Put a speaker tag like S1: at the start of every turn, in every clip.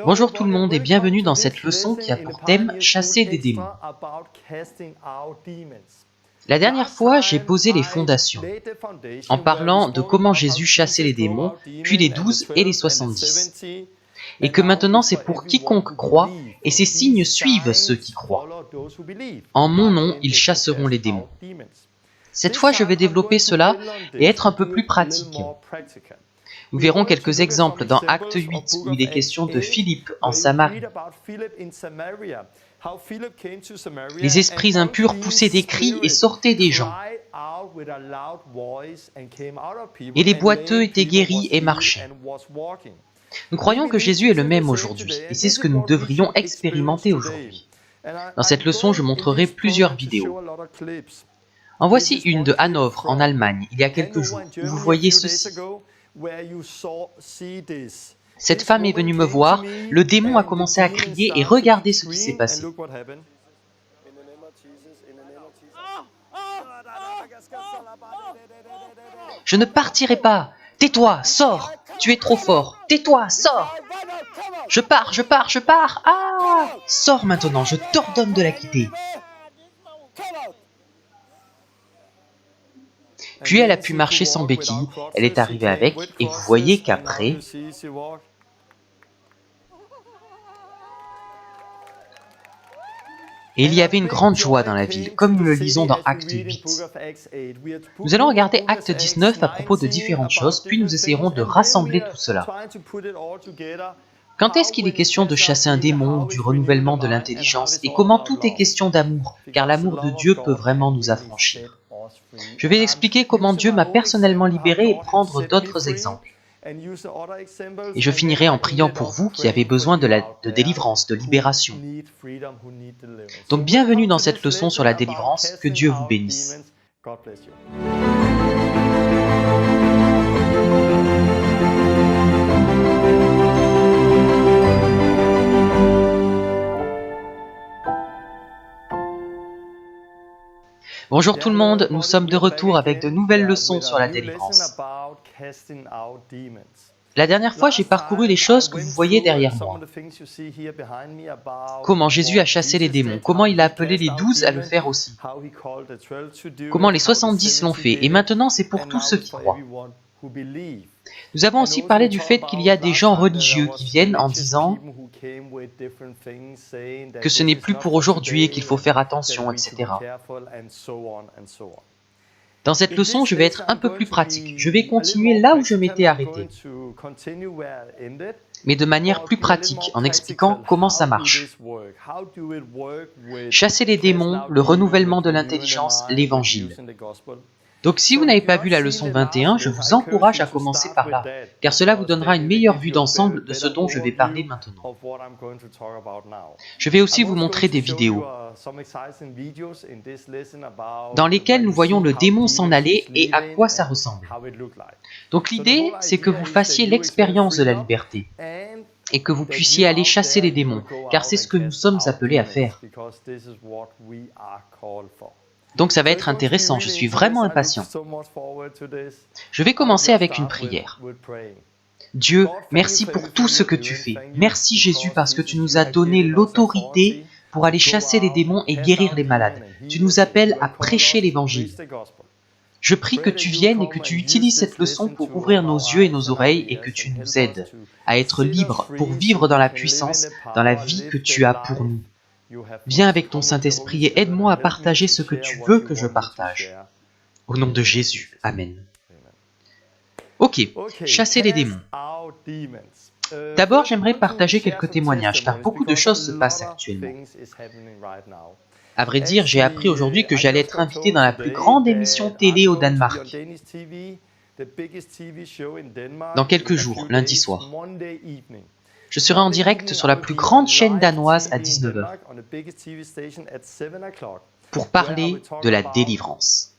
S1: Bonjour tout le monde et bienvenue dans cette leçon qui a pour thème « Chasser des démons ». La dernière fois, j'ai posé les fondations, en parlant de comment Jésus chassait les démons, puis les 12 et les 70. Et que maintenant c'est pour quiconque croit, et ces signes suivent ceux qui croient. En mon nom, ils chasseront les démons. Cette fois, je vais développer cela et être un peu plus pratique. Nous verrons quelques exemples dans Acte 8 où il est question de Philippe en Samarie. Les esprits impurs poussaient des cris et sortaient des gens. Et les boiteux étaient guéris et marchaient. Nous croyons que Jésus est le même aujourd'hui et c'est ce que nous devrions expérimenter aujourd'hui. Dans cette leçon, je montrerai plusieurs vidéos. En voici une de Hanovre en Allemagne il y a quelques jours où vous voyez ceci. Cette femme est venue me voir, le démon a commencé à crier et regardez ce qui s'est passé. Je ne partirai pas. Tais-toi, sors. Tu es trop fort. Tais-toi, sors. Je pars. Ah! Sors maintenant, je t'ordonne de la quitter. Puis elle a pu marcher sans béquille, elle est arrivée avec, et vous voyez qu'après... Et il y avait une grande joie dans la ville, comme nous le lisons dans Acte 8. Nous allons regarder Acte 19 à propos de différentes choses, puis nous essayerons de rassembler tout cela. Quand est-ce qu'il est question de chasser un démon, du renouvellement de l'intelligence, et comment tout est question d'amour, car l'amour de Dieu peut vraiment nous affranchir. Je vais expliquer comment Dieu m'a personnellement libéré et prendre d'autres exemples. Et je finirai en priant pour vous qui avez besoin de délivrance, de libération. Donc bienvenue dans cette leçon sur la délivrance, que Dieu vous bénisse. Bonjour tout le monde, nous sommes de retour avec de nouvelles leçons sur la délivrance. La dernière fois, j'ai parcouru les choses que vous voyez derrière moi. Comment Jésus a chassé les démons, comment il a appelé les 12 à le faire aussi. Comment les 70 l'ont fait, et maintenant c'est pour tous ceux qui croient. Nous avons aussi parlé du fait qu'il y a des gens religieux qui viennent en disant que ce n'est plus pour aujourd'hui et qu'il faut faire attention, etc. Dans cette leçon, je vais être un peu plus pratique. Je vais continuer là où je m'étais arrêté, mais de manière plus pratique, en expliquant comment ça marche. Chasser les démons, le renouvellement de l'intelligence, l'évangile. Donc si vous n'avez pas vu la leçon 21, je vous encourage à commencer par là, car cela vous donnera une meilleure vue d'ensemble de ce dont je vais parler maintenant. Je vais aussi vous montrer des vidéos dans lesquelles nous voyons le démon s'en aller et à quoi ça ressemble. Donc l'idée, c'est que vous fassiez l'expérience de la liberté et que vous puissiez aller chasser les démons, car c'est ce que nous sommes appelés à faire. Donc ça va être intéressant, je suis vraiment impatient. Je vais commencer avec une prière. Dieu, merci pour tout ce que tu fais. Merci Jésus parce que tu nous as donné l'autorité pour aller chasser les démons et guérir les malades. Tu nous appelles à prêcher l'évangile. Je prie que tu viennes et que tu utilises cette leçon pour ouvrir nos yeux et nos oreilles et que tu nous aides à être libres pour vivre dans la puissance, dans la vie que tu as pour nous. Viens avec ton Saint-Esprit et aide-moi à partager ce que tu veux que je partage. Au nom de Jésus, Amen. Ok, chasser les démons. D'abord, j'aimerais partager quelques témoignages, car beaucoup de choses se passent actuellement. À vrai dire, j'ai appris aujourd'hui que j'allais être invité dans la plus grande émission télé au Danemark. Dans quelques jours, lundi soir. Je serai en direct sur la plus grande chaîne danoise à 19h pour parler de la délivrance.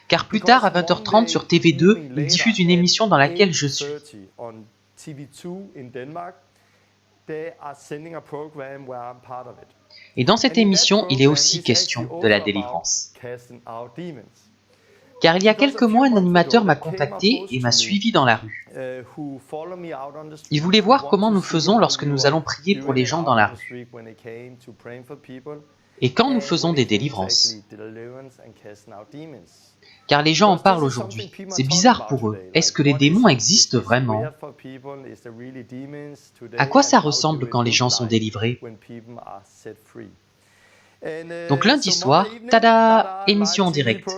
S1: Car plus tard, à 20h30 sur TV2, ils diffusent une émission dans laquelle je suis. Et dans cette émission, il est aussi question de la délivrance. Car il y a quelques mois, un animateur m'a contacté et m'a suivi dans la rue. Il voulait voir comment nous faisons lorsque nous allons prier pour les gens dans la rue. Et quand nous faisons des délivrances. Car les gens en parlent aujourd'hui. C'est bizarre pour eux. Est-ce que les démons existent vraiment? À quoi ça ressemble quand les gens sont délivrés? Donc lundi soir, tada, émission en direct.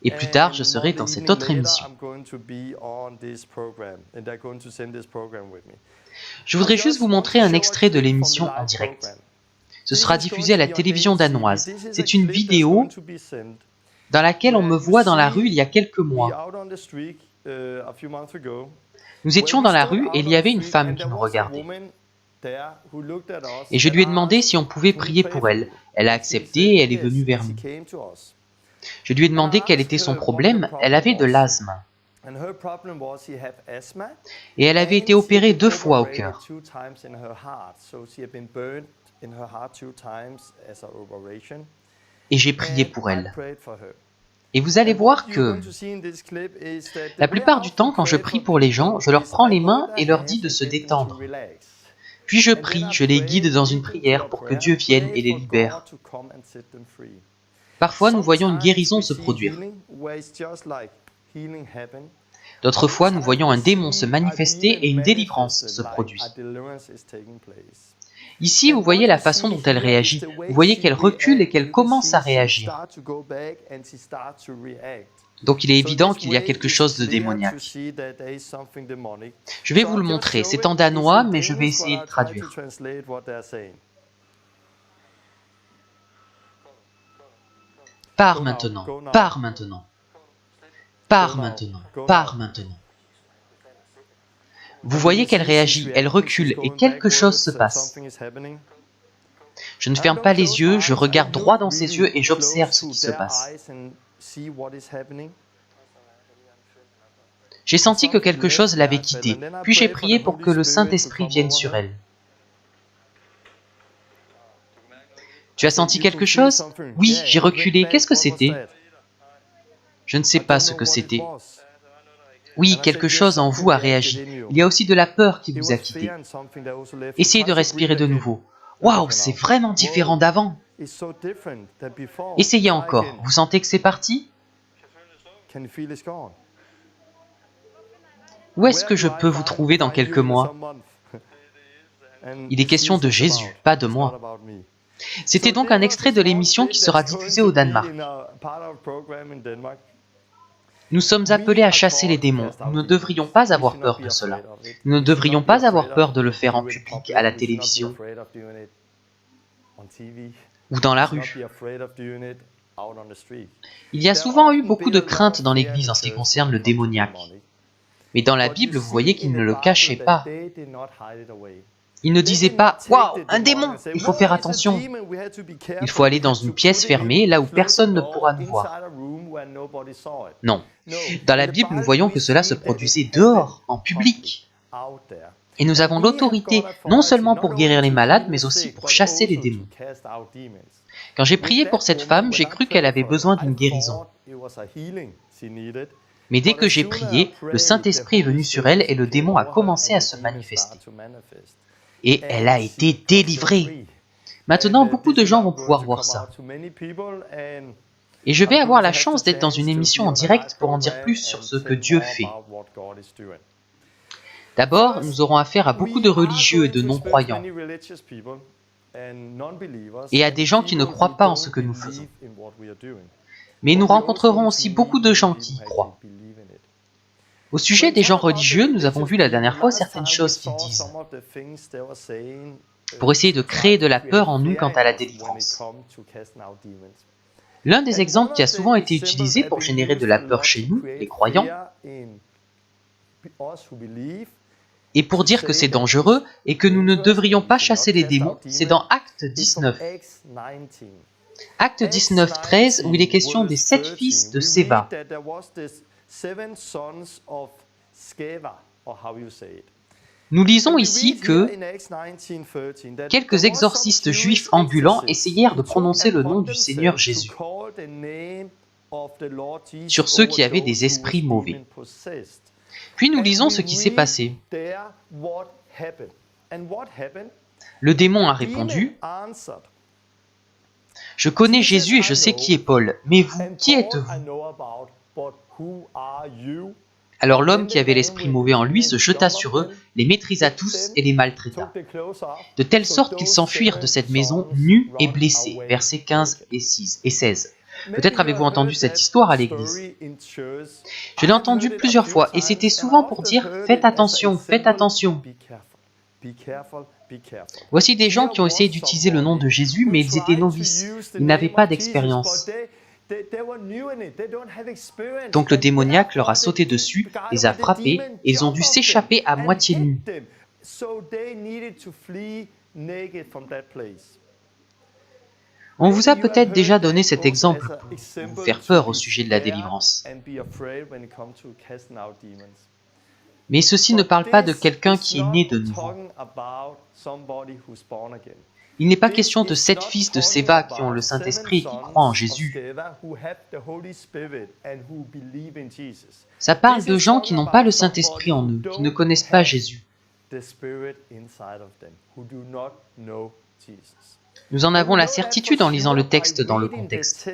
S1: Et plus tard, je serai dans cette autre émission. Je voudrais juste vous montrer un extrait de l'émission en direct. Ce sera diffusé à la télévision danoise. C'est une vidéo dans laquelle on me voit dans la rue il y a quelques mois. Nous étions dans la rue et il y avait une femme qui nous regardait. Et je lui ai demandé si on pouvait prier pour elle. Elle a accepté et elle est venue vers nous. Je lui ai demandé quel était son problème. Elle avait de l'asthme. Et elle avait été opérée 2 fois au cœur. Et j'ai prié pour elle. Et vous allez voir que la plupart du temps, quand je prie pour les gens, je leur prends les mains et leur dis de se détendre. Puis je prie, je les guide dans une prière pour que Dieu vienne et les libère. Parfois, nous voyons une guérison se produire. D'autres fois, nous voyons un démon se manifester et une délivrance se produit. Ici, vous voyez la façon dont elle réagit. Vous voyez qu'elle recule et qu'elle commence à réagir. Donc il est évident qu'il y a quelque chose de démoniaque. Je vais vous le montrer. C'est en danois, mais je vais essayer de traduire. Pars maintenant, pars maintenant. Pars maintenant, pars maintenant. Vous voyez qu'elle réagit, elle recule et quelque chose se passe. Je ne ferme pas les yeux, je regarde droit dans ses yeux et j'observe ce qui se passe. J'ai senti que quelque chose l'avait quittée, puis j'ai prié pour que le Saint-Esprit vienne sur elle. Tu as senti quelque chose? Oui, j'ai reculé. Qu'est-ce que c'était? Je ne sais pas ce que c'était. Oui, quelque chose en vous a réagi. Il y a aussi de la peur qui vous a quitté. Essayez de respirer de nouveau. Waouh, c'est vraiment différent d'avant. Essayez encore. Vous sentez que c'est parti? Où est-ce que je peux vous trouver dans quelques mois? Il est question de Jésus, pas de moi. C'était donc un extrait de l'émission qui sera diffusée au Danemark. Nous sommes appelés à chasser les démons. Nous ne devrions pas avoir peur de cela. Nous ne devrions pas avoir peur de le faire en public, à la télévision, ou dans la rue. Il y a souvent eu beaucoup de crainte dans l'Église en ce qui concerne le démoniaque. Mais dans la Bible, vous voyez qu'ils ne le cachaient pas. Ils ne disaient pas « Waouh, un démon, il faut faire attention !» Il faut aller dans une pièce fermée, là où personne ne pourra nous voir. Non. Dans la Bible, nous voyons que cela se produisait dehors, en public. Et nous avons l'autorité, non seulement pour guérir les malades, mais aussi pour chasser les démons. Quand j'ai prié pour cette femme, j'ai cru qu'elle avait besoin d'une guérison. Mais dès que j'ai prié, le Saint-Esprit est venu sur elle et le démon a commencé à se manifester. Et elle a été délivrée. Maintenant, beaucoup de gens vont pouvoir voir ça. Et je vais avoir la chance d'être dans une émission en direct pour en dire plus sur ce que Dieu fait. D'abord, nous aurons affaire à beaucoup de religieux et de non-croyants, et à des gens qui ne croient pas en ce que nous faisons. Mais nous rencontrerons aussi beaucoup de gens qui y croient. Au sujet des gens religieux, nous avons vu la dernière fois certaines choses qu'ils disent, pour essayer de créer de la peur en nous quant à la délivrance. L'un des exemples qui a souvent été utilisé pour générer de la peur chez nous, les croyants, et pour dire que c'est dangereux et que nous ne devrions pas chasser les démons, c'est dans Acte 19. Acte 19, 13, où il est question des 7 fils de Séva. Nous lisons ici que quelques exorcistes juifs ambulants essayèrent de prononcer le nom du Seigneur Jésus. sur ceux qui avaient des esprits mauvais. Puis nous lisons ce qui s'est passé. Le démon a répondu, « Je connais Jésus et je sais qui est Paul, mais vous, qui êtes-vous » Alors l'homme qui avait l'esprit mauvais en lui se jeta sur eux, les maîtrisa tous et les maltraita, de telle sorte qu'ils s'enfuirent de cette maison nus et blessés. Versets 15 et 16. Peut-être avez-vous entendu cette histoire à l'église. Je l'ai entendue plusieurs fois et c'était souvent pour dire « Faites attention, faites attention ». Voici des gens qui ont essayé d'utiliser le nom de Jésus, mais ils étaient novices, ils n'avaient pas d'expérience. Donc le démoniaque leur a sauté dessus, les a frappés, et ils ont dû s'échapper à moitié nus. On vous a peut-être déjà donné cet exemple pour vous faire peur au sujet de la délivrance. Mais ceci ne parle pas de quelqu'un qui est né de nouveau. Il n'est pas question de 7 fils de Séva qui ont le Saint-Esprit et qui croient en Jésus. Ça parle de gens qui n'ont pas le Saint-Esprit en eux, qui ne connaissent pas Jésus. Nous en avons la certitude en lisant le texte dans le contexte.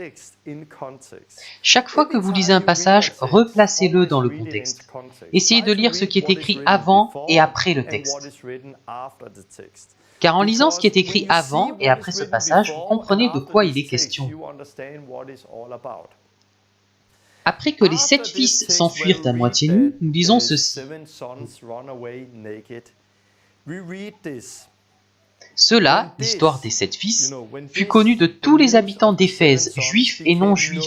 S1: Chaque fois que vous lisez un passage, replacez-le dans le contexte. Essayez de lire ce qui est écrit avant et après le texte. Car en lisant ce qui est écrit avant et après ce passage, vous comprenez de quoi il est question. Après que les 7 fils s'enfuirent à moitié nus, nous lisons ceci. Cela, l'histoire des 7 fils, fut connue de tous les habitants d'Éphèse, juifs et non-juifs.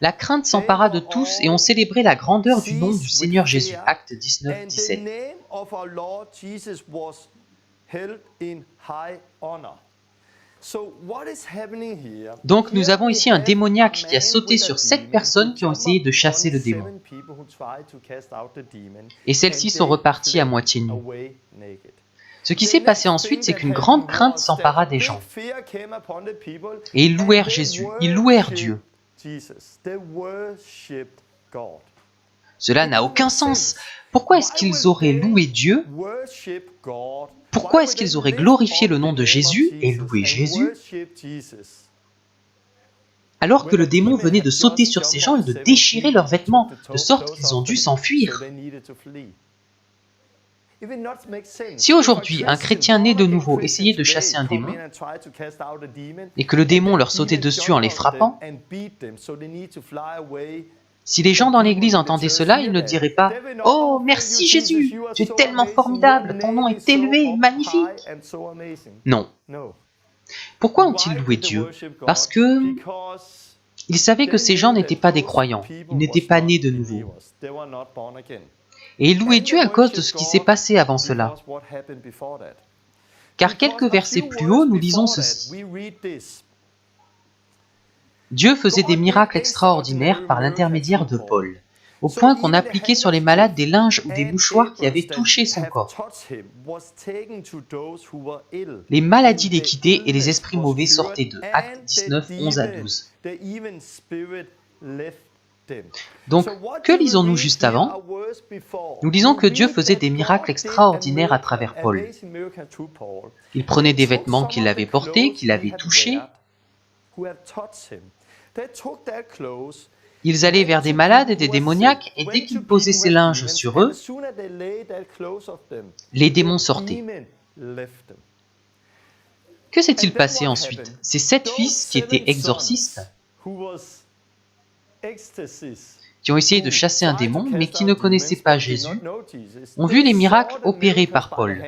S1: La crainte s'empara de tous et on célébrait la grandeur du nom du Seigneur Jésus. Acte 19, 17. Donc nous avons ici un démoniaque qui a sauté sur 7 personnes qui ont essayé de chasser le démon. Et celles-ci sont reparties à moitié nues. Ce qui s'est passé ensuite, c'est qu'une grande crainte s'empara des gens. Et ils louèrent Jésus, ils louèrent Dieu. Cela n'a aucun sens. Pourquoi est-ce qu'ils auraient loué Dieu? Pourquoi est-ce qu'ils auraient glorifié le nom de Jésus et loué Jésus alors que le démon venait de sauter sur ces gens et de déchirer leurs vêtements, de sorte qu'ils ont dû s'enfuir? Si aujourd'hui un chrétien né de nouveau essayait de chasser un démon et que le démon leur sautait dessus en les frappant, si les gens dans l'église entendaient cela, ils ne diraient pas « Oh, merci Jésus, tu es tellement formidable, ton nom est élevé, magnifique !» Non. Pourquoi ont-ils loué Dieu? Parce que ils savaient que ces gens n'étaient pas des croyants, ils n'étaient pas nés de nouveau. Et ils louaient Dieu à cause de ce qui s'est passé avant cela. Car quelques versets plus haut, nous lisons ceci. Dieu faisait des miracles extraordinaires par l'intermédiaire de Paul, au point qu'on appliquait sur les malades des linges ou des mouchoirs qui avaient touché son corps. Les maladies les quittaient et les esprits mauvais sortaient d'eux. Acte 19, 11 à 12. Donc, que lisons-nous juste avant? Nous lisons que Dieu faisait des miracles extraordinaires à travers Paul. Il prenait des vêtements qu'il avait portés, qu'il avait touchés. Ils allaient vers des malades et des démoniaques, et dès qu'ils posaient ces linges sur eux, les démons sortaient. Que s'est-il passé ensuite? Ces 7 fils qui étaient exorcistes, qui ont essayé de chasser un démon, mais qui ne connaissaient pas Jésus, ont vu les miracles opérés par Paul.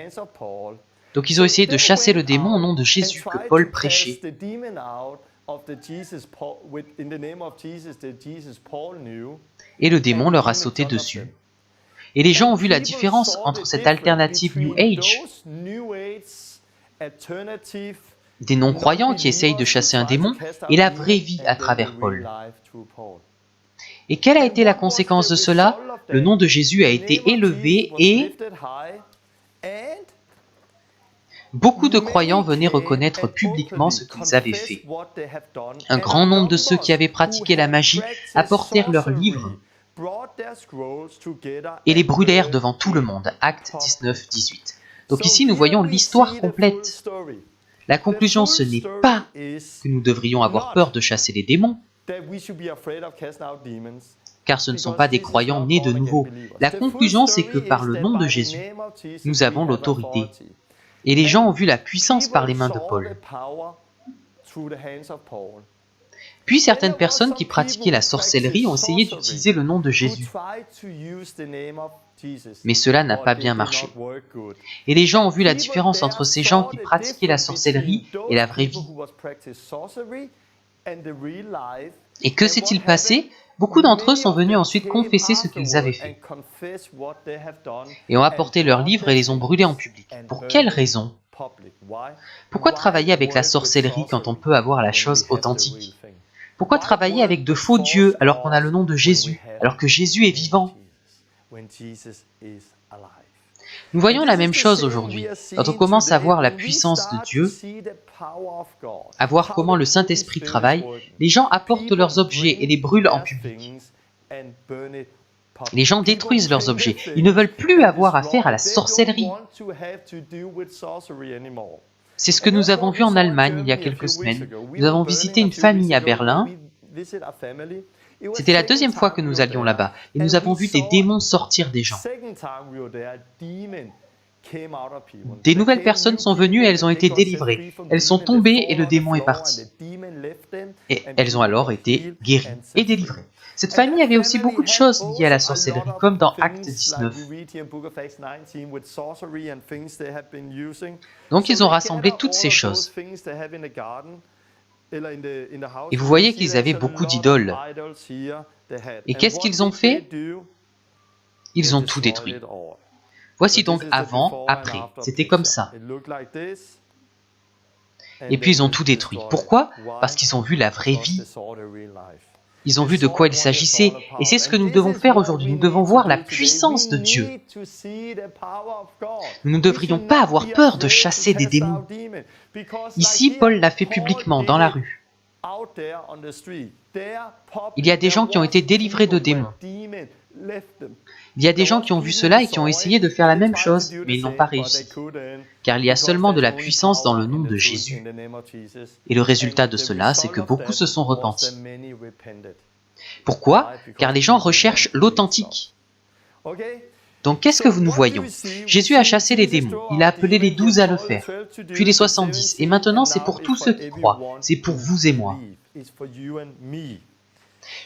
S1: Donc ils ont essayé de chasser le démon au nom de Jésus que Paul prêchait. Et le démon leur a sauté dessus. Et les gens ont vu la différence entre cette alternative New Age, des non-croyants qui essayent de chasser un démon, et la vraie vie à travers Paul. Et quelle a été la conséquence de cela? Le nom de Jésus a été élevé et Beaucoup de croyants venaient reconnaître publiquement ce qu'ils avaient fait. Un grand nombre de ceux qui avaient pratiqué la magie apportèrent leurs livres et les brûlèrent devant tout le monde. Actes 19-18. Donc ici, nous voyons l'histoire complète. La conclusion, ce n'est pas que nous devrions avoir peur de chasser les démons, car ce ne sont pas des croyants nés de nouveau. La conclusion, c'est que par le nom de Jésus, nous avons l'autorité. Et les gens ont vu la puissance par les mains de Paul. Puis certaines personnes qui pratiquaient la sorcellerie ont essayé d'utiliser le nom de Jésus. Mais cela n'a pas bien marché. Et les gens ont vu la différence entre ces gens qui pratiquaient la sorcellerie et la vraie vie. Et que s'est-il passé? Beaucoup d'entre eux sont venus ensuite confesser ce qu'ils avaient fait et ont apporté leurs livres et les ont brûlés en public. Pour quelle raison? Pourquoi travailler avec la sorcellerie quand on peut avoir la chose authentique? Pourquoi travailler avec de faux dieux alors qu'on a le nom de Jésus, alors que Jésus est vivant? Nous voyons la même chose aujourd'hui. Quand on commence à voir la puissance de Dieu, à voir comment le Saint-Esprit travaille, les gens apportent leurs objets et les brûlent en public. Les gens détruisent leurs objets. Ils ne veulent plus avoir affaire à la sorcellerie. C'est ce que nous avons vu en Allemagne il y a quelques semaines. Nous avons visité une famille à Berlin. C'était la deuxième fois que nous allions là-bas. Et nous avons vu des démons sortir des gens. Des nouvelles personnes sont venues et elles ont été délivrées. Elles sont tombées et le démon est parti. Et elles ont alors été guéries et délivrées. Cette famille avait aussi beaucoup de choses liées à la sorcellerie, comme dans Actes 19. Donc ils ont rassemblé toutes ces choses. Et vous voyez qu'ils avaient beaucoup d'idoles. Et qu'est-ce qu'ils ont fait? Ils ont tout détruit. Voici donc avant, après. C'était comme ça. Et puis ils ont tout détruit. Pourquoi? Parce qu'ils ont vu la vraie vie. Ils ont vu de quoi il s'agissait. Et c'est ce que nous devons faire aujourd'hui. Nous devons voir la puissance de Dieu. Nous ne devrions pas avoir peur de chasser des démons. Ici, Paul l'a fait publiquement, dans la rue. Il y a des gens qui ont été délivrés de démons. Il y a des gens qui ont vu cela et qui ont essayé de faire la même chose, mais ils n'ont pas réussi. Car il y a seulement de la puissance dans le nom de Jésus. Et le résultat de cela, c'est que beaucoup se sont repentis. Pourquoi? Car les gens recherchent l'authentique. Donc qu'est-ce que nous voyons? Jésus a chassé les démons, il a appelé les 12 à le faire, puis les 70, et maintenant c'est pour tous ceux qui croient, c'est pour vous et moi.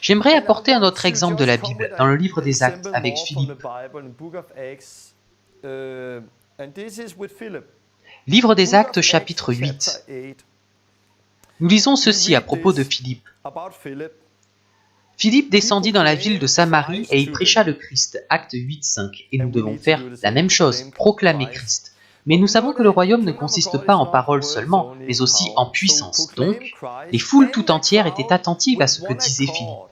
S1: J'aimerais apporter un autre exemple de la Bible, dans le livre des Actes, avec Philippe. Livre des Actes, chapitre 8. Nous lisons ceci à propos de Philippe. Philippe descendit dans la ville de Samarie et il prêcha le Christ. Acte 8, 5. Et nous devons faire la même chose, proclamer Christ. Mais nous savons que le royaume ne consiste pas en paroles seulement, mais aussi en puissance. Donc, les foules tout entières étaient attentives à ce que disait Philippe.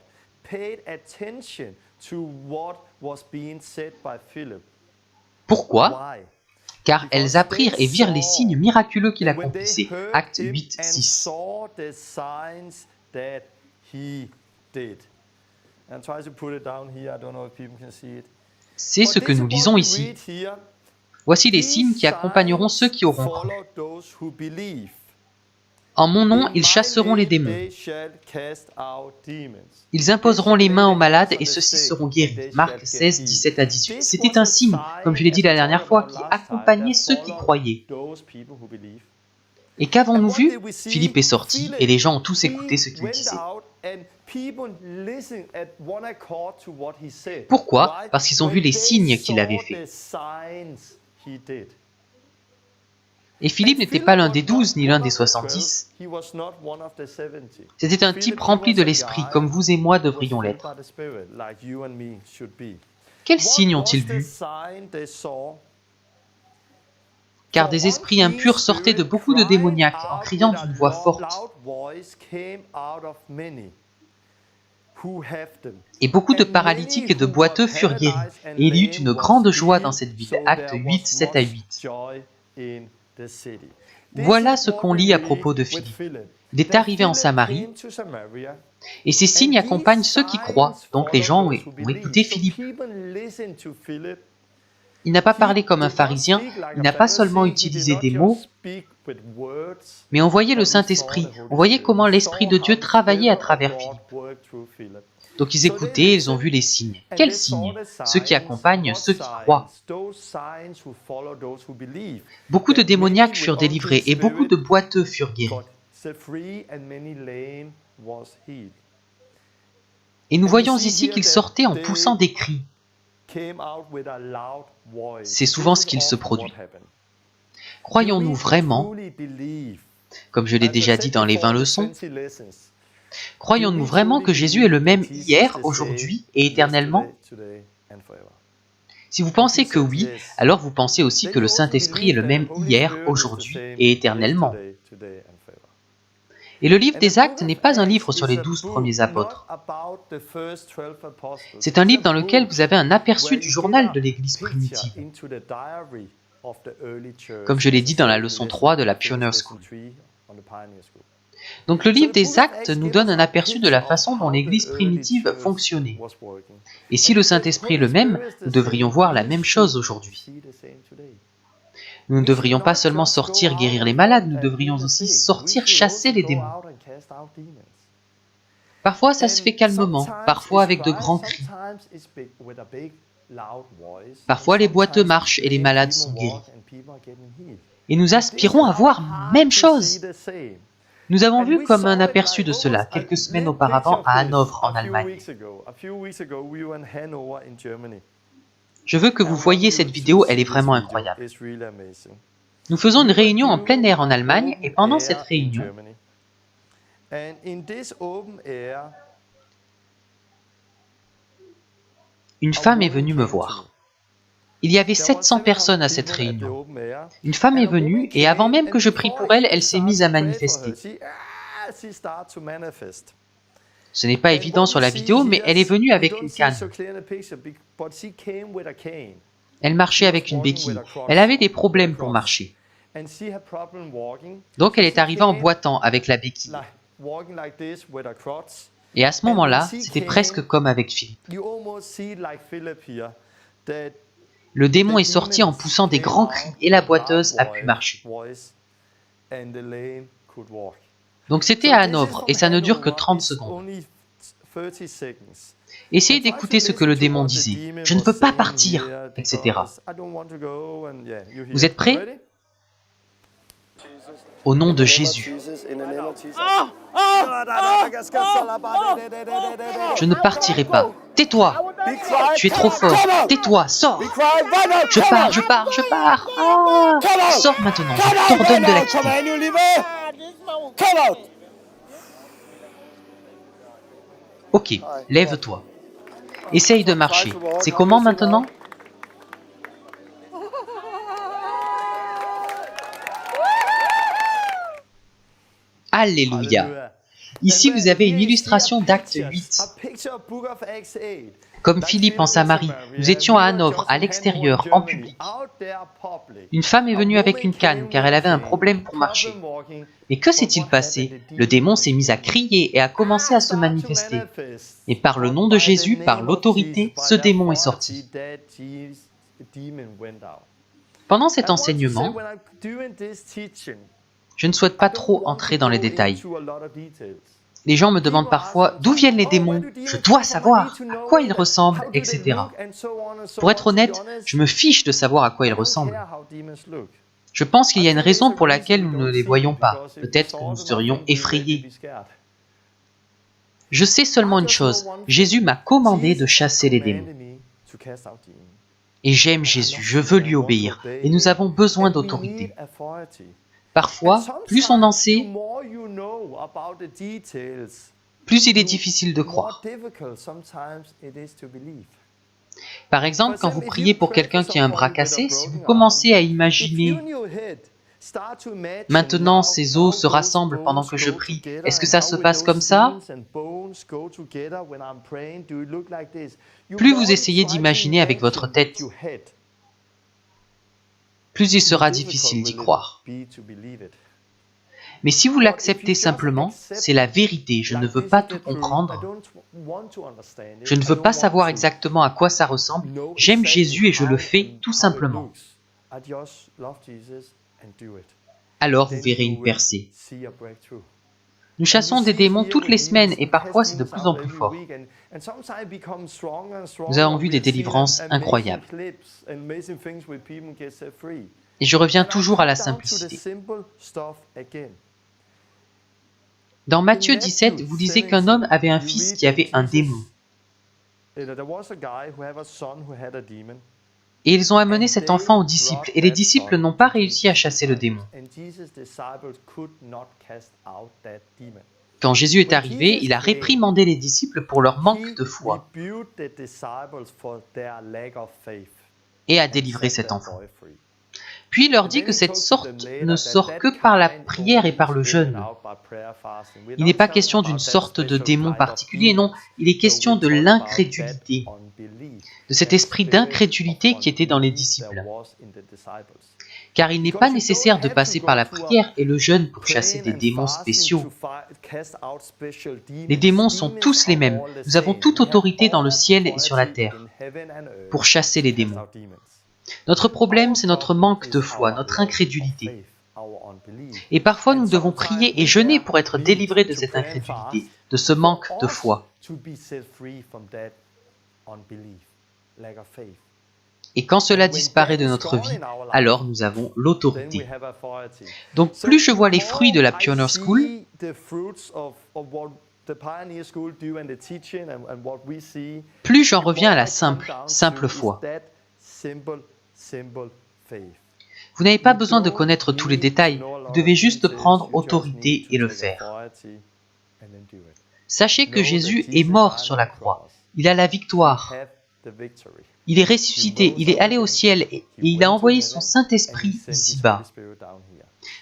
S1: Pourquoi? Car elles apprirent et virent les signes miraculeux qu'il accomplissait. Acte 8, 6. C'est ce que nous lisons ici. Voici les signes qui accompagneront ceux qui auront cru. En mon nom, ils chasseront les démons. Ils imposeront les mains aux malades et ceux-ci seront guéris. Marc 16, 17 à 18. C'était un signe, comme je l'ai dit la dernière fois, qui accompagnait ceux qui croyaient. Et qu'avons-nous vu? Philippe est sorti et les gens ont tous écouté ce qu'il disait. Pourquoi? Parce qu'ils ont vu les signes qu'il avait faits. Et Philippe n'était pas l'un des 12 ni l'un des 70. C'était un type rempli de l'esprit, comme vous et moi devrions l'être. Quels signes ont-ils vus? Car des esprits impurs sortaient de beaucoup de démoniaques en criant d'une voix forte. Et beaucoup de paralytiques et de boiteux furent guéris. Et il y eut une grande joie dans cette ville. Acte 8, 7 à 8. Voilà ce qu'on lit à propos de Philippe. Il est arrivé en Samarie, et ces signes accompagnent ceux qui croient. Donc les gens ont écouté Philippe. Il n'a pas parlé comme un pharisien, il n'a pas seulement utilisé des mots, mais on voyait le Saint-Esprit, on voyait comment l'Esprit de Dieu travaillait à travers Philippe. Donc ils écoutaient, ils ont vu les signes. Quels signes? Ceux qui accompagnent ceux qui croient. Beaucoup de démoniaques furent délivrés et beaucoup de boiteux furent guéris. Et nous voyons ici qu'ils sortaient en poussant des cris. C'est souvent ce qu'il se produit. Croyons-nous vraiment, comme je l'ai déjà dit dans les 20 leçons, croyons-nous vraiment que Jésus est le même hier, aujourd'hui et éternellement? Si vous pensez que oui, alors vous pensez aussi que le Saint-Esprit est le même hier, aujourd'hui et éternellement. Et le livre des Actes n'est pas un livre sur les 12 premiers apôtres. C'est un livre dans lequel vous avez un aperçu du journal de l'Église primitive. Comme je l'ai dit dans la leçon 3 de la Pioneer School. Donc le livre des Actes nous donne un aperçu de la façon dont l'Église primitive fonctionnait. Et si le Saint-Esprit est le même, nous devrions voir la même chose aujourd'hui. Nous ne devrions pas seulement sortir guérir les malades, nous devrions aussi sortir chasser les démons. Parfois ça se fait calmement, parfois avec de grands cris. Parfois les boiteux marchent et les malades sont guéris. Et nous aspirons à voir la même chose. Nous avons vu comme un aperçu de cela quelques semaines auparavant à Hanovre en Allemagne. Je veux que vous voyiez cette vidéo, elle est vraiment incroyable. Nous faisons une réunion en plein air en Allemagne et pendant cette réunion, une femme est venue me voir. Il y avait 700 personnes à cette réunion. Une femme est venue et avant même que je prie pour elle, elle s'est mise à manifester. Ce n'est pas évident sur la vidéo, mais elle est venue avec une canne. Elle marchait avec une béquille. Elle avait des problèmes pour marcher. Donc elle est arrivée en boitant avec la béquille. Et à ce moment-là, c'était presque comme avec Philippe. Le démon est sorti en poussant des grands cris et la boiteuse a pu marcher. Donc c'était à Hanovre et ça ne dure que 30 secondes. Essayez d'écouter ce que le démon disait. Je ne veux pas partir, etc. Vous êtes prêts? Au nom de Jésus. Je ne partirai pas. Tais-toi. Tu es trop fort. Tais-toi, sors. Je pars, je pars, je pars. Ah. Sors maintenant. Je t'ordonne de la quitter. Ok, lève-toi. Essaye de marcher. C'est comment maintenant? Alléluia. Ici, vous avez une illustration d'Acte 8. Comme Philippe en Samarie, nous étions à Hanovre, à l'extérieur, en public. Une femme est venue avec une canne, car elle avait un problème pour marcher. Mais que s'est-il passé? Le démon s'est mis à crier et a commencé à se manifester. Et par le nom de Jésus, par l'autorité, ce démon est sorti. Pendant cet enseignement, je ne souhaite pas trop entrer dans les détails. Les gens me demandent parfois d'où viennent les démons, je dois savoir à quoi ils ressemblent, etc. Pour être honnête, je me fiche de savoir à quoi ils ressemblent. Je pense qu'il y a une raison pour laquelle nous ne les voyons pas. Peut-être que nous serions effrayés. Je sais seulement une chose, Jésus m'a commandé de chasser les démons. Et j'aime Jésus, je veux lui obéir, et nous avons besoin d'autorité. Parfois, plus on en sait, plus il est difficile de croire. Par exemple, quand vous priez pour quelqu'un qui a un bras cassé, si vous commencez à imaginer « Maintenant, ces os se rassemblent pendant que je prie », est-ce que ça se passe comme ça? Plus vous essayez d'imaginer avec votre tête, plus il sera difficile d'y croire. Mais si vous l'acceptez simplement, c'est la vérité, je ne veux pas tout comprendre, je ne veux pas savoir exactement à quoi ça ressemble, j'aime Jésus et je le fais tout simplement. Alors vous verrez une percée. Nous chassons des démons toutes les semaines et parfois c'est de plus en plus fort. Nous avons vu des délivrances incroyables. Et je reviens toujours à la simplicité. Dans Matthieu 17, vous lisez qu'un homme avait un fils qui avait un démon. Et ils ont amené cet enfant aux disciples, et les disciples n'ont pas réussi à chasser le démon. Quand Jésus est arrivé, il a réprimandé les disciples pour leur manque de foi et a délivré cet enfant. Puis il leur dit que cette sorte ne sort que par la prière et par le jeûne. Il n'est pas question d'une sorte de démon particulier, non, il est question de l'incrédulité, de cet esprit d'incrédulité qui était dans les disciples. Car il n'est pas nécessaire de passer par la prière et le jeûne pour chasser des démons spéciaux. Les démons sont tous les mêmes. Nous avons toute autorité dans le ciel et sur la terre pour chasser les démons. Notre problème, c'est notre manque de foi, notre incrédulité. Et parfois, nous devons prier et jeûner pour être délivrés de cette incrédulité, de ce manque de foi. Et quand cela disparaît de notre vie, alors nous avons l'autorité. Donc plus je vois les fruits de la Pioneer School, plus j'en reviens à la simple foi. Vous n'avez pas besoin de connaître tous les détails, vous devez juste prendre autorité et le faire. Sachez que Jésus est mort sur la croix, il a la victoire. Il est ressuscité, il est allé au ciel et il a envoyé son Saint-Esprit ici-bas.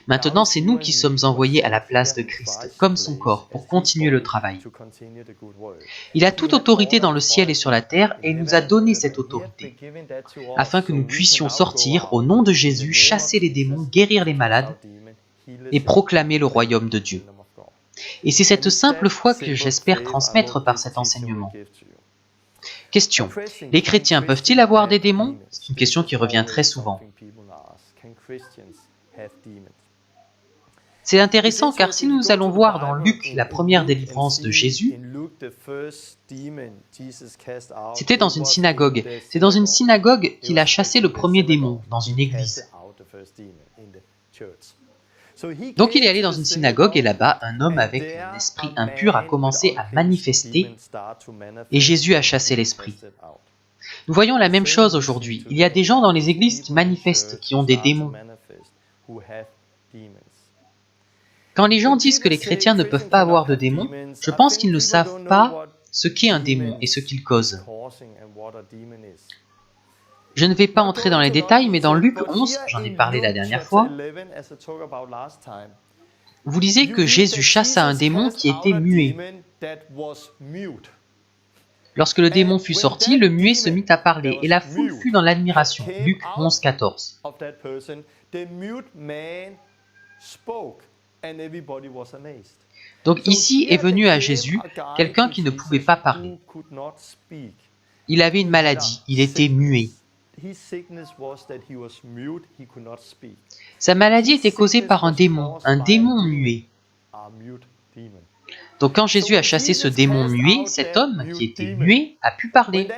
S1: Maintenant, c'est nous qui sommes envoyés à la place de Christ, comme son corps, pour continuer le travail. Il a toute autorité dans le ciel et sur la terre et il nous a donné cette autorité, afin que nous puissions sortir, au nom de Jésus, chasser les démons, guérir les malades et proclamer le royaume de Dieu. Et c'est cette simple foi que j'espère transmettre par cet enseignement. Question. Les chrétiens peuvent-ils avoir des démons? C'est une question qui revient très souvent. C'est intéressant car si nous allons voir dans Luc la première délivrance de Jésus, c'était dans une synagogue. C'est dans une synagogue qu'il a chassé le premier démon, dans une église. Donc il est allé dans une synagogue et là-bas, un homme avec un esprit impur a commencé à manifester et Jésus a chassé l'esprit. Nous voyons la même chose aujourd'hui. Il y a des gens dans les églises qui manifestent, qui ont des démons. Quand les gens disent que les chrétiens ne peuvent pas avoir de démons, je pense qu'ils ne savent pas ce qu'est un démon et ce qu'il cause. Je ne vais pas entrer dans les détails, mais dans Luc 11, j'en ai parlé la dernière fois, vous lisez que Jésus chassa un démon qui était muet. Lorsque le démon fut sorti, le muet se mit à parler, et la foule fut dans l'admiration. Luc 11, 14. Donc ici est venu à Jésus quelqu'un qui ne pouvait pas parler. Il avait une maladie, il était muet. Sa maladie était causée par un démon muet. Donc quand Jésus a chassé ce démon muet, cet homme qui était muet a pu parler.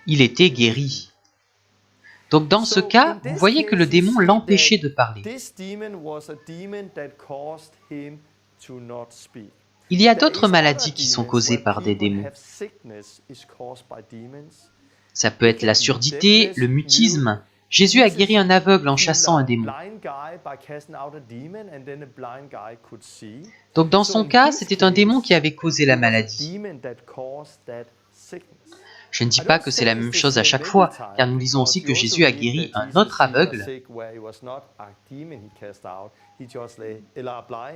S1: Il était guéri. Donc dans ce cas, vous voyez que le démon l'empêchait de parler. Il y a d'autres maladies qui sont causées par des démons. Ça peut être la surdité, le mutisme. Jésus a guéri un aveugle en chassant un démon. Donc dans son cas, c'était un démon qui avait causé la maladie. Je ne dis pas que c'est la même chose à chaque fois, car nous lisons aussi que Jésus a guéri un autre aveugle,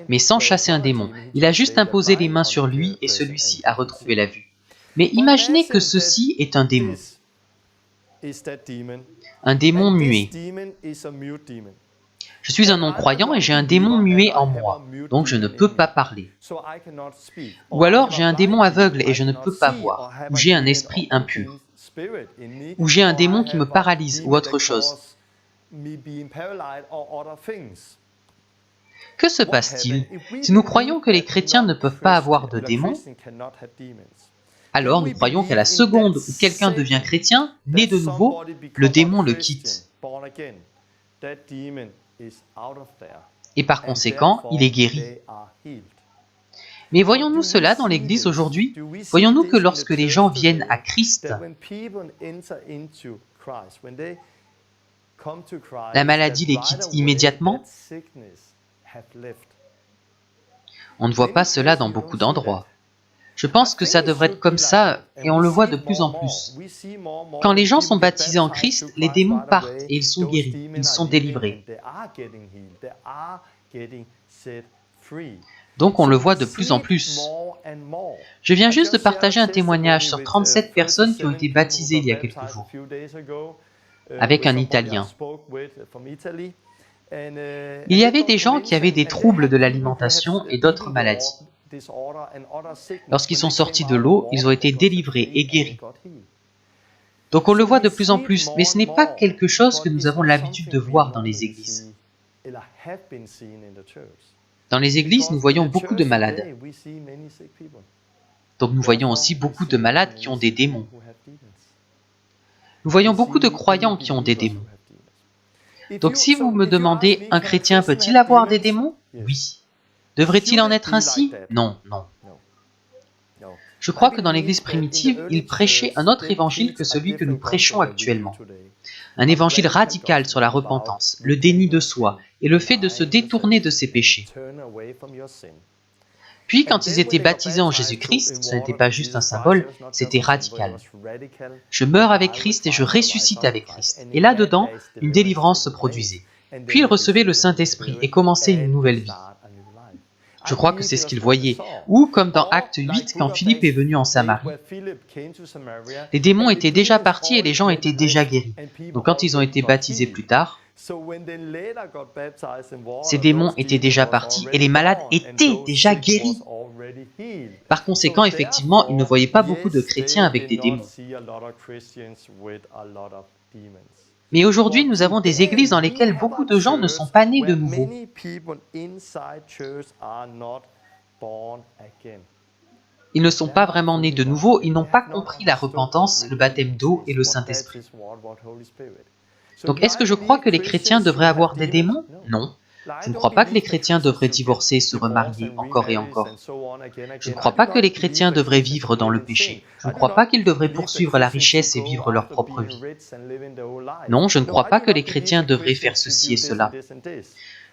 S1: mais sans chasser un démon. Il a juste imposé les mains sur lui et celui-ci a retrouvé la vue. Mais imaginez que ceci est un démon muet. Je suis un non-croyant et j'ai un démon muet en moi, donc je ne peux pas parler. Ou alors j'ai un démon aveugle et je ne peux pas voir, ou j'ai un esprit impur, ou j'ai un démon qui me paralyse, ou autre chose. Que se passe-t-il si nous croyons que les chrétiens ne peuvent pas avoir de démons? Alors nous croyons qu'à la seconde où quelqu'un devient chrétien, né de nouveau, le démon le quitte. Et par conséquent, il est guéri. Mais voyons-nous cela dans l'Église aujourd'hui? Voyons-nous que lorsque les gens viennent à Christ, la maladie les quitte immédiatement? On ne voit pas cela dans beaucoup d'endroits. Je pense que ça devrait être comme ça, et on le voit de plus en plus. Quand les gens sont baptisés en Christ, les démons partent et ils sont guéris, ils sont délivrés. Donc on le voit de plus en plus. Je viens juste de partager un témoignage sur 37 personnes qui ont été baptisées il y a quelques jours, avec un Italien. Il y avait des gens qui avaient des troubles de l'alimentation et d'autres maladies. Lorsqu'ils sont sortis de l'eau, ils ont été délivrés et guéris. Donc on le voit de plus en plus, mais ce n'est pas quelque chose que nous avons l'habitude de voir dans les églises. Dans les églises, nous voyons beaucoup de malades. Donc nous voyons aussi beaucoup de malades qui ont des démons. Nous voyons beaucoup de croyants qui ont des démons. Donc si vous me demandez, un chrétien peut-il avoir des démons? Oui. Devrait-il en être ainsi? Non, non. Je crois que dans l'Église primitive, ils prêchaient un autre évangile que celui que nous prêchons actuellement. Un évangile radical sur la repentance, le déni de soi et le fait de se détourner de ses péchés. Puis quand ils étaient baptisés en Jésus-Christ, ce n'était pas juste un symbole, c'était radical. Je meurs avec Christ et je ressuscite avec Christ. Et là-dedans, une délivrance se produisait. Puis ils recevaient le Saint-Esprit et commençaient une nouvelle vie. Je crois que c'est ce qu'ils voyaient. Ou comme dans Acte 8, quand Philippe est venu en Samarie, les démons étaient déjà partis et les gens étaient déjà guéris. Donc quand ils ont été baptisés plus tard, ces démons étaient déjà partis et les malades étaient déjà guéris. Par conséquent, effectivement, ils ne voyaient pas beaucoup de chrétiens avec des démons. Mais aujourd'hui, nous avons des églises dans lesquelles beaucoup de gens ne sont pas nés de nouveau. Ils ne sont pas vraiment nés de nouveau, ils n'ont pas compris la repentance, le baptême d'eau et le Saint-Esprit. Donc est-ce que je crois que les chrétiens devraient avoir des démons? Non. Je ne crois pas que les chrétiens devraient divorcer et se remarier encore et encore. Je ne crois pas que les chrétiens devraient vivre dans le péché. Je ne crois pas qu'ils devraient poursuivre la richesse et vivre leur propre vie. Non, je ne crois pas que les chrétiens devraient faire ceci et cela.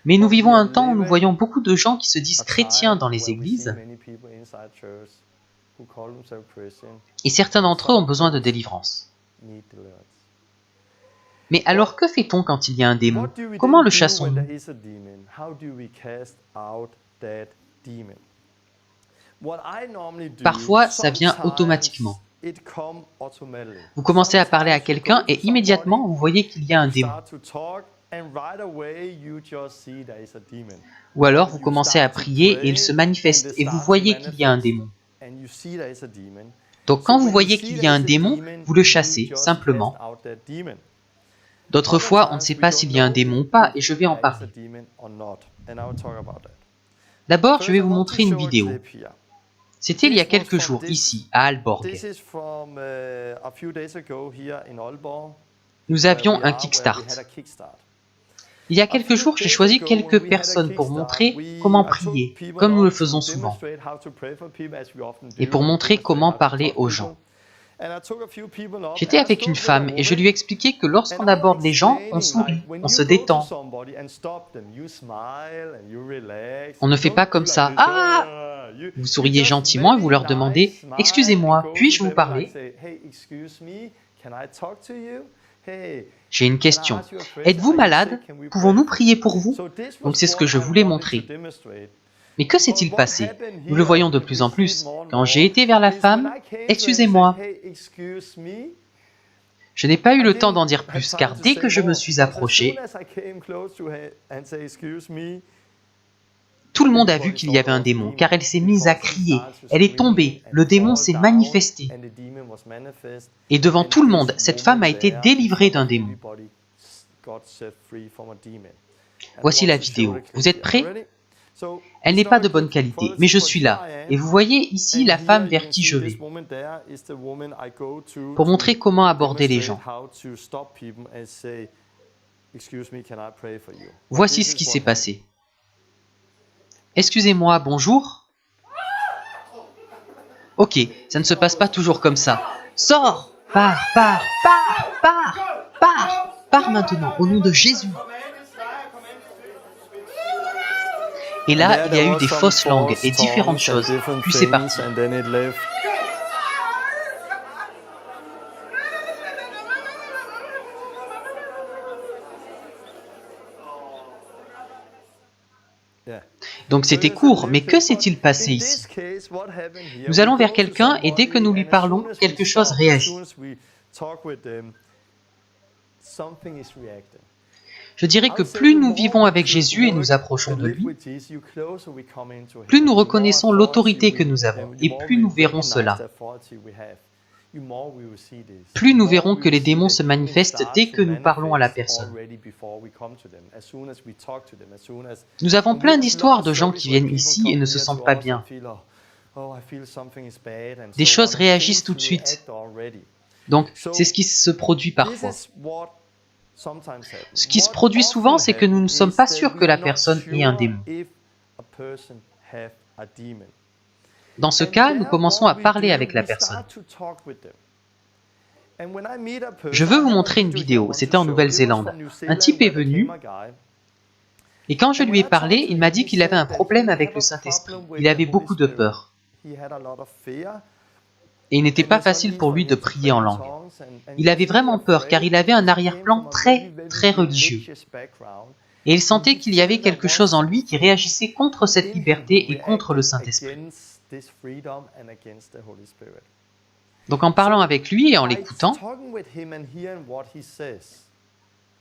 S1: Mais nous vivons un temps où nous voyons beaucoup de gens qui se disent chrétiens dans les églises, et certains d'entre eux ont besoin de délivrance. Mais alors que fait-on quand il y a un démon? Comment le chassons-nous? Parfois, ça vient automatiquement. Vous commencez à parler à quelqu'un et immédiatement, vous voyez qu'il y a un démon. Ou alors, vous commencez à prier et il se manifeste et vous voyez qu'il y a un démon. Donc quand vous voyez qu'il y a un démon, vous le chassez, simplement. D'autres fois, on ne sait pas s'il y a un démon ou pas, et je vais en parler. D'abord, je vais vous montrer une vidéo. C'était il y a quelques jours, ici, à Aalborg. Nous avions un Kickstart. Il y a quelques jours, j'ai choisi quelques personnes pour montrer comment prier, comme nous le faisons souvent, et pour montrer comment parler aux gens. J'étais avec une femme et je lui expliquais que lorsqu'on aborde les gens, on sourit, on se détend. On ne fait pas comme ça. Ah! Vous souriez gentiment et vous leur demandez « Excusez-moi, puis-je vous parler ?» J'ai une question. Êtes-vous malade? Pouvons-nous prier pour vous? Donc c'est ce que je voulais montrer. Mais que s'est-il passé? Nous le voyons de plus en plus. Quand j'ai été vers la femme, « Excusez-moi », je n'ai pas eu le temps d'en dire plus, car dès que je me suis approché, tout le monde a vu qu'il y avait un démon, car elle s'est mise à crier. Elle est tombée, le démon s'est manifesté. Et devant tout le monde, cette femme a été délivrée d'un démon. Voici la vidéo. Vous êtes prêts? Elle n'est pas de bonne qualité, mais je suis là. Et vous voyez ici la femme vers qui je vais, pour montrer comment aborder les gens. Voici ce qui s'est passé. Excusez-moi, bonjour? Ok, ça ne se passe pas toujours comme ça. Sors! Pars, pars, pars, pars, pars, pars maintenant, au nom de Jésus. Et là, il y a eu des fausses langues et différentes choses. Puis c'est parti. Donc c'était court, mais que s'est-il passé ici? Nous allons vers quelqu'un et dès que nous lui parlons, quelque chose réagit. Je dirais que plus nous vivons avec Jésus et nous approchons de lui, plus nous reconnaissons l'autorité que nous avons et plus nous verrons cela. Plus nous verrons que les démons se manifestent dès que nous parlons à la personne. Nous avons plein d'histoires de gens qui viennent ici et ne se sentent pas bien. Des choses réagissent tout de suite. Donc, c'est ce qui se produit parfois. Ce qui se produit souvent, c'est que nous ne sommes pas sûrs que la personne ait un démon. Dans ce cas, nous commençons à parler avec la personne. Je veux vous montrer une vidéo, c'était en Nouvelle-Zélande. Un type est venu, et quand je lui ai parlé, il m'a dit qu'il avait un problème avec le Saint-Esprit. Il avait beaucoup de peur. Et il n'était pas facile pour lui de prier en langue. Il avait vraiment peur, car il avait un arrière-plan très, très religieux. Et il sentait qu'il y avait quelque chose en lui qui réagissait contre cette liberté et contre le Saint-Esprit. Donc en parlant avec lui et en l'écoutant,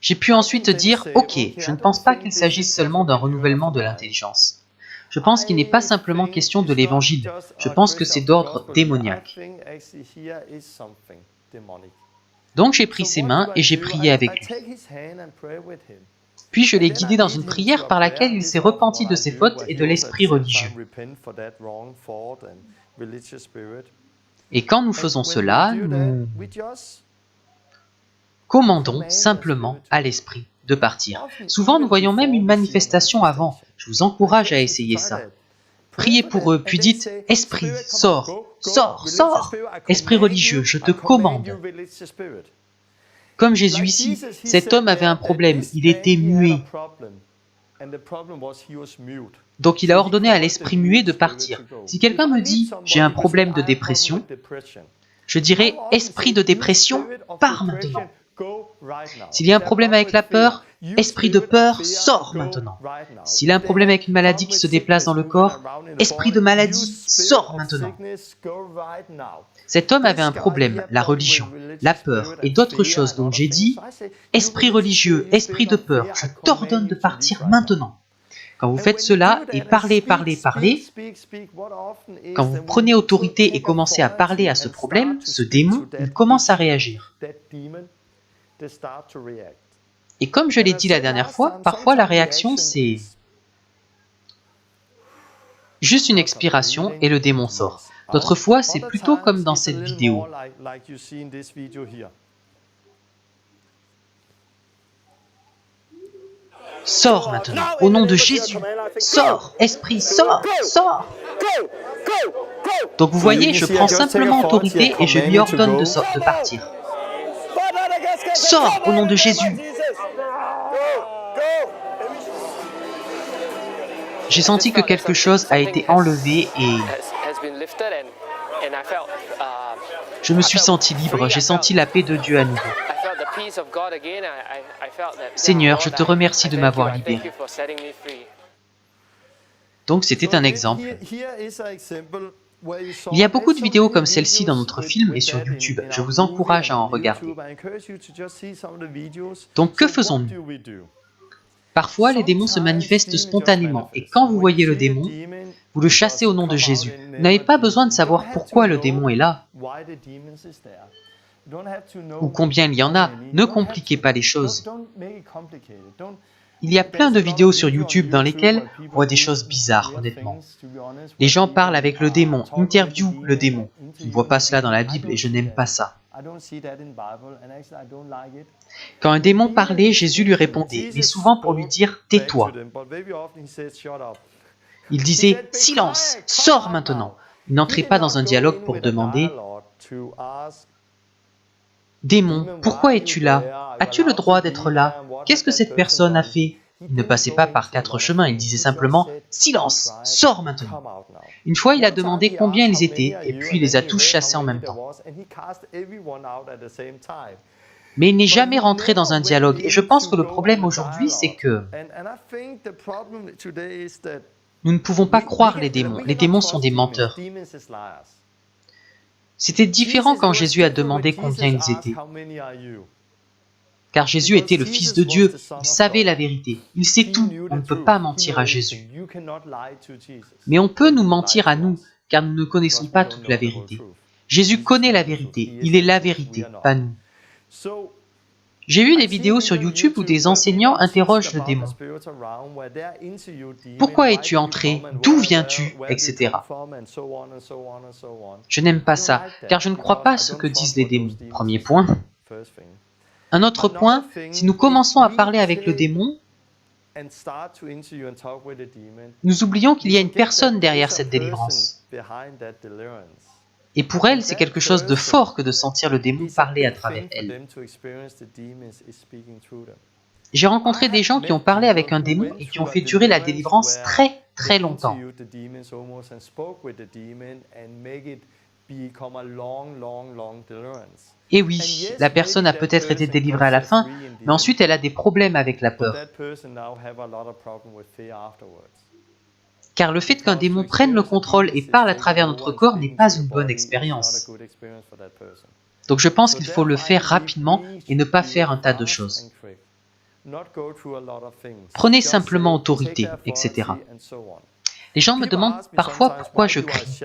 S1: j'ai pu ensuite dire « Ok, je ne pense pas qu'il s'agisse seulement d'un renouvellement de l'intelligence. Je pense qu'il n'est pas simplement question de l'évangile, je pense que c'est d'ordre démoniaque. » Donc j'ai pris ses mains et j'ai prié avec lui. Puis je l'ai guidé dans une prière par laquelle il s'est repenti de ses fautes et de l'esprit religieux. Et quand nous faisons cela, nous commandons simplement à l'esprit de partir. Souvent, nous voyons même une manifestation avant. Je vous encourage à essayer ça. Priez pour eux, puis dites « Esprit, sors, sors, sors ! Esprit religieux, je te commande !» Comme Jésus ici, cet homme avait un problème, il était muet. Donc il a ordonné à l'esprit muet de partir. Si quelqu'un me dit « j'ai un problème de dépression », je dirais « esprit de dépression, pars maintenant ». S'il y a un problème avec la peur, esprit de peur, sors maintenant. S'il y a un problème avec une maladie qui se déplace dans le corps, esprit de maladie, sors maintenant. Cet homme avait un problème, la religion, la peur et d'autres choses, donc j'ai dit, esprit religieux, esprit de peur, je t'ordonne de partir maintenant. Quand vous faites cela et parlez, parlez, parlez, quand vous prenez autorité et commencez à parler à ce problème, ce démon, il commence à réagir. Et comme je l'ai dit la dernière fois, parfois la réaction c'est juste une expiration et le démon sort. D'autres fois, c'est plutôt comme dans cette vidéo. Sors maintenant, au nom de Jésus. Sors, esprit, sors, sors. Donc vous voyez, je prends simplement autorité et je lui ordonne de partir. Sors au nom de Jésus. J'ai senti que quelque chose a été enlevé et je me suis senti libre, j'ai senti la paix de Dieu à nouveau. Seigneur, je te remercie de m'avoir libéré. Donc c'était un exemple. Il y a beaucoup de vidéos comme celle-ci dans notre film et sur YouTube. Je vous encourage à en regarder. Donc que faisons-nous? Parfois, les démons se manifestent spontanément et quand vous voyez le démon, vous le chassez au nom de Jésus. Vous n'avez pas besoin de savoir pourquoi le démon est là ou combien il y en a. Ne compliquez pas les choses. Il y a plein de vidéos sur YouTube dans lesquelles on voit des choses bizarres, honnêtement. Les gens parlent avec le démon, interviewent le démon. Je ne vois pas cela dans la Bible et je n'aime pas ça. Quand un démon parlait, Jésus lui répondait, mais souvent pour lui dire « tais-toi ». Il disait « silence, sors maintenant ». Il n'entrait pas dans un dialogue pour demander « Démon, pourquoi es-tu là? As-tu le droit d'être là? Qu'est-ce que cette personne a fait ?» Il ne passait pas par 4 chemins, il disait simplement « Silence, sors maintenant !» Une fois, il a demandé combien ils étaient, et puis il les a tous chassés en même temps. Mais il n'est jamais rentré dans un dialogue, et je pense que le problème aujourd'hui, c'est que nous ne pouvons pas croire les démons. Les démons sont des menteurs. C'était différent quand Jésus a demandé combien ils étaient. Car Jésus était le Fils de Dieu, il savait la vérité, il sait tout, on ne peut pas mentir à Jésus. Mais on peut nous mentir à nous, car nous ne connaissons pas toute la vérité. Jésus connaît la vérité, il est la vérité, pas nous. J'ai vu des vidéos sur YouTube où des enseignants interrogent le démon. Pourquoi es-tu entré? D'où viens-tu? Etc. Je n'aime pas ça, car je ne crois pas à ce que disent les démons. Premier point. Un autre point, si nous commençons à parler avec le démon, nous oublions qu'il y a une personne derrière cette délivrance. Et pour elle, c'est quelque chose de fort que de sentir le démon parler à travers elle. J'ai rencontré des gens qui ont parlé avec un démon et qui ont fait durer la délivrance très très longtemps. Et oui, la personne a peut-être été délivrée à la fin, mais ensuite elle a des problèmes avec la peur. Car le fait qu'un démon prenne le contrôle et parle à travers notre corps n'est pas une bonne expérience. Donc je pense qu'il faut le faire rapidement et ne pas faire un tas de choses. Prenez simplement autorité, etc. Les gens me demandent parfois pourquoi je crie.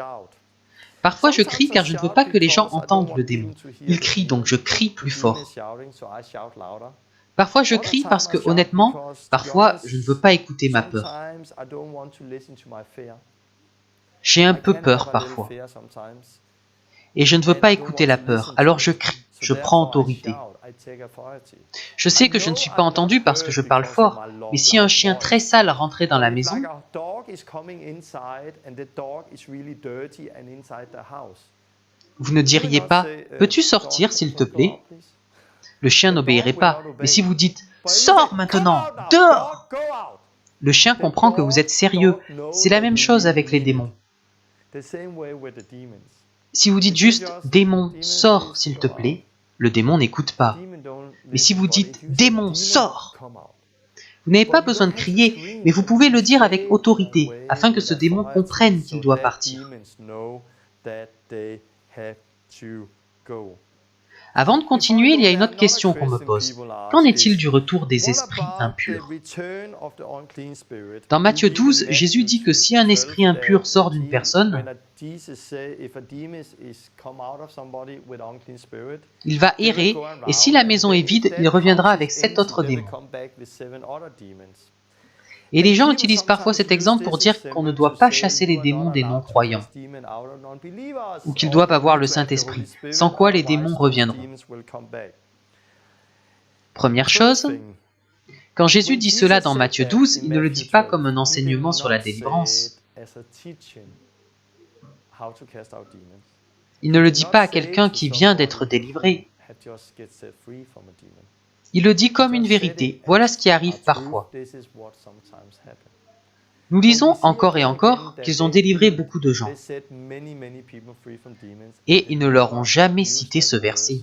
S1: Parfois je crie car je ne veux pas que les gens entendent le démon. Il crie donc je crie plus fort. Parfois je crie parce que honnêtement, parfois je ne veux pas écouter ma peur. J'ai un peu peur parfois. Et je ne veux pas écouter la peur, alors je crie, je prends autorité. Je sais que je ne suis pas entendu parce que je parle fort, mais si un chien très sale rentrait dans la maison, vous ne diriez pas « Peux-tu sortir, s'il te plaît ?» Le chien n'obéirait pas, mais si vous dites « Sors maintenant, dehors !» le chien comprend que vous êtes sérieux. C'est la même chose avec les démons. Si vous dites juste « Démon, sors, s'il te plaît », le démon n'écoute pas. Mais si vous dites « Démon, sors !» vous n'avez pas besoin de crier, mais vous pouvez le dire avec autorité, afin que ce démon comprenne qu'il doit partir. Avant de continuer, il y a une autre question qu'on me pose. Qu'en est-il du retour des esprits impurs? Dans Matthieu 12, Jésus dit que si un esprit impur sort d'une personne, il va errer, et si la maison est vide, il reviendra avec 7 autres démons. Et les gens utilisent parfois cet exemple pour dire qu'on ne doit pas chasser les démons des non-croyants, ou qu'ils doivent avoir le Saint-Esprit, sans quoi les démons reviendront. Première chose, quand Jésus dit cela dans Matthieu 12, il ne le dit pas comme un enseignement sur la délivrance. Il ne le dit pas à quelqu'un qui vient d'être délivré. Il le dit comme une vérité. Voilà ce qui arrive parfois. Nous lisons encore et encore qu'ils ont délivré beaucoup de gens. Et ils ne leur ont jamais cité ce verset.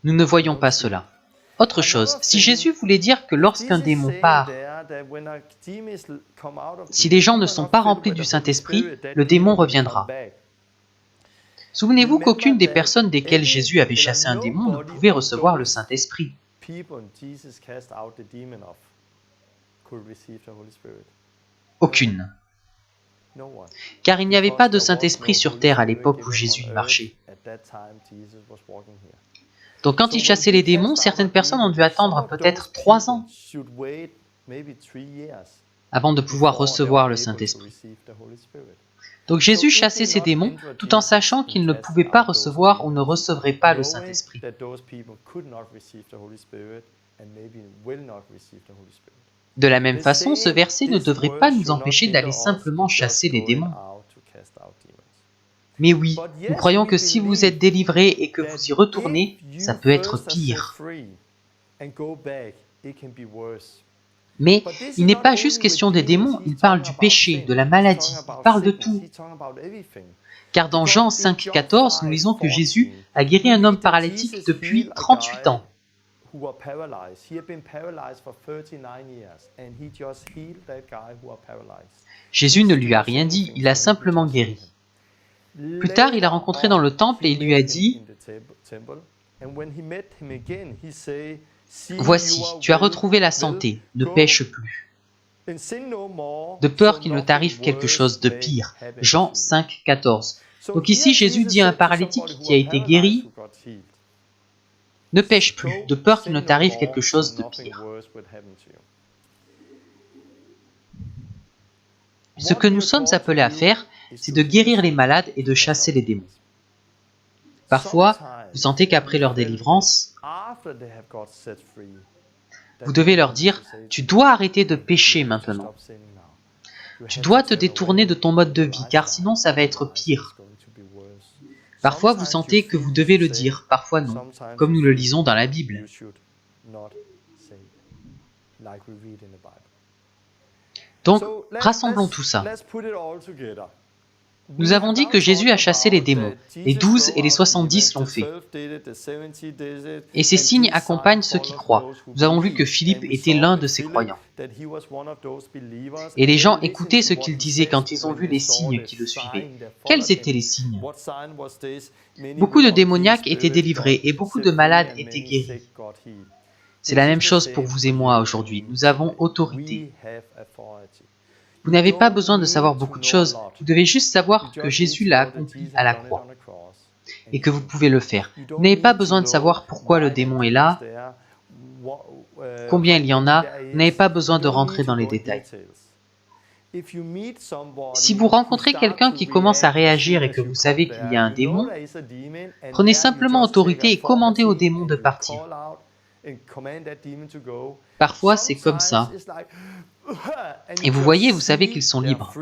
S1: Nous ne voyons pas cela. Autre chose, si Jésus voulait dire que lorsqu'un démon part, Si les gens ne sont pas remplis du Saint-Esprit, le démon reviendra. Souvenez-vous qu'aucune des personnes desquelles Jésus avait chassé un démon ne pouvait recevoir le Saint-Esprit. Aucune. Car il n'y avait pas de Saint-Esprit sur terre à l'époque où Jésus y marchait. Donc quand il chassait les démons, certaines personnes ont dû attendre peut-être 3 ans avant de pouvoir recevoir le Saint-Esprit. Donc Jésus chassait ces démons tout en sachant qu'ils ne pouvaient pas recevoir ou ne recevraient pas le Saint-Esprit. De la même façon, ce verset ne devrait pas nous empêcher d'aller simplement chasser les démons. Mais oui, nous croyons que si vous êtes délivrés et que vous y retournez, ça peut être pire. Mais il n'est pas juste question des démons, il parle du péché, de la maladie, il parle de tout. Car dans Jean 5,14, nous lisons que Jésus a guéri un homme paralytique depuis 38 ans. Jésus ne lui a rien dit, il a simplement guéri. Plus tard, il l'a rencontré dans le temple et il lui a dit « Voici, tu as retrouvé la santé, ne pêche plus. » De peur qu'il ne t'arrive quelque chose de pire. Jean 5,14. Donc ici, Jésus dit à un paralytique qui a été guéri « Ne pêche plus, de peur qu'il ne t'arrive quelque chose de pire. » Ce que nous sommes appelés à faire, c'est de guérir les malades et de chasser les démons. Parfois, vous sentez qu'après leur délivrance, vous devez leur dire « Tu dois arrêter de pécher maintenant. Tu dois te détourner de ton mode de vie, car sinon ça va être pire. » Parfois, vous sentez que vous devez le dire, parfois non, comme nous le lisons dans la Bible. Donc, rassemblons tout ça. Nous avons dit que Jésus a chassé les démons. Les 12 et les 70 l'ont fait. Et ces signes accompagnent ceux qui croient. Nous avons vu que Philippe était l'un de ces croyants. Et les gens écoutaient ce qu'il disait quand ils ont vu les signes qui le suivaient. Quels étaient les signes? Beaucoup de démoniaques étaient délivrés et beaucoup de malades étaient guéris. C'est la même chose pour vous et moi aujourd'hui. Nous avons autorité. Vous n'avez pas besoin de savoir beaucoup de choses. Vous devez juste savoir que Jésus l'a accompli à la croix et que vous pouvez le faire. Vous n'avez pas besoin de savoir pourquoi le démon est là, combien il y en a. Vous n'avez pas besoin de rentrer dans les détails. Si vous rencontrez quelqu'un qui commence à réagir et que vous savez qu'il y a un démon, prenez simplement autorité et commandez au démon de partir. Parfois, c'est comme ça. Et vous voyez, vous savez qu'ils sont libres.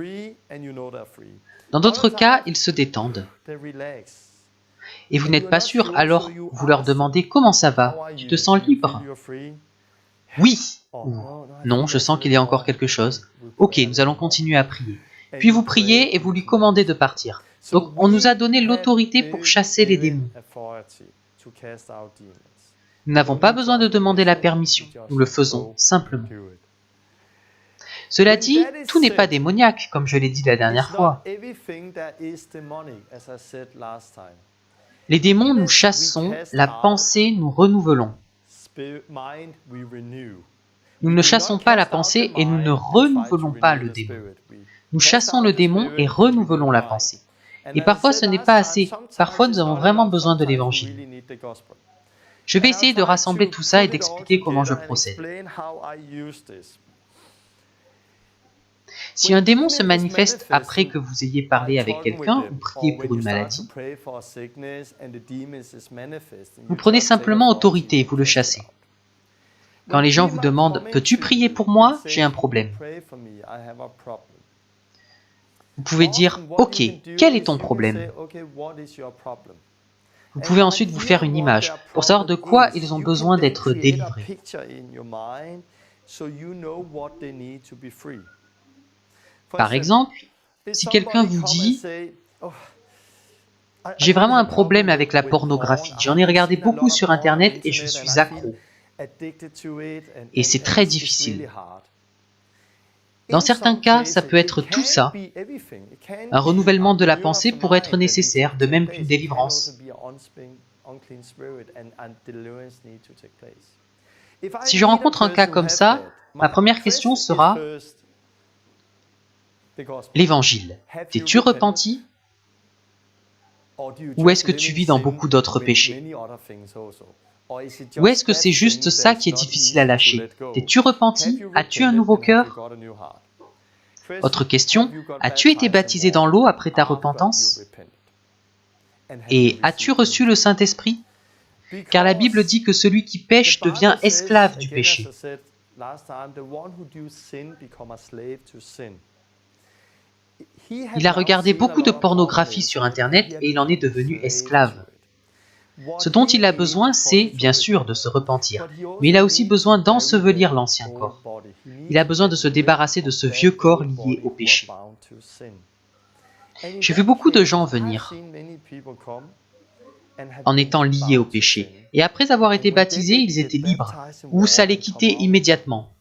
S1: Dans d'autres cas, ils se détendent. Et vous n'êtes pas sûr, alors vous leur demandez « Comment ça va? Tu te sens libre ?»« Oui » ou « Non, je sens qu'il y a encore quelque chose. »« Ok, nous allons continuer à prier. » Puis vous priez et vous lui commandez de partir. Donc, on nous a donné l'autorité pour chasser les démons. Nous n'avons pas besoin de demander la permission. Nous le faisons simplement. Cela dit, tout n'est pas démoniaque, comme je l'ai dit la dernière fois. Les démons, nous chassons, la pensée, nous renouvelons. Nous ne chassons pas la pensée et nous ne renouvelons pas le démon. Nous chassons le démon et renouvelons la pensée. Et parfois, ce n'est pas assez. Parfois, nous avons vraiment besoin de l'Évangile. Je vais essayer de rassembler tout ça et d'expliquer comment je procède. Si un démon se manifeste après que vous ayez parlé avec quelqu'un ou prié pour une maladie, vous prenez simplement autorité et vous le chassez. Quand les gens vous demandent « Peux-tu prier pour moi? J'ai un problème. » Vous pouvez dire « Ok, quel est ton problème ?» Vous pouvez ensuite vous faire une image pour savoir de quoi ils ont besoin d'être délivrés. Par exemple, si quelqu'un vous dit « J'ai vraiment un problème avec la pornographie, j'en ai regardé beaucoup sur Internet et je suis accro. Et c'est très difficile. » Dans certains cas, ça peut être tout ça. Un renouvellement de la pensée pourrait être nécessaire, de même qu'une délivrance. Si je rencontre un cas comme ça, ma première question sera l'Évangile. T'es-tu repenti? Ou est-ce que tu vis dans beaucoup d'autres péchés? Ou est-ce que c'est juste ça qui est difficile à lâcher? T'es-tu repenti? As-tu un nouveau cœur? Autre question, as-tu été baptisé dans l'eau après ta repentance? Et as-tu reçu le Saint-Esprit? Car la Bible dit que celui qui pêche devient esclave du péché. Il a regardé beaucoup de pornographie sur Internet et il en est devenu esclave. Ce dont il a besoin, c'est, bien sûr, de se repentir, mais il a aussi besoin d'ensevelir l'ancien corps. Il a besoin de se débarrasser de ce vieux corps lié au péché. J'ai vu beaucoup de gens venir en étant liés au péché, et après avoir été baptisés, ils étaient libres, ou ça les quittait immédiatement.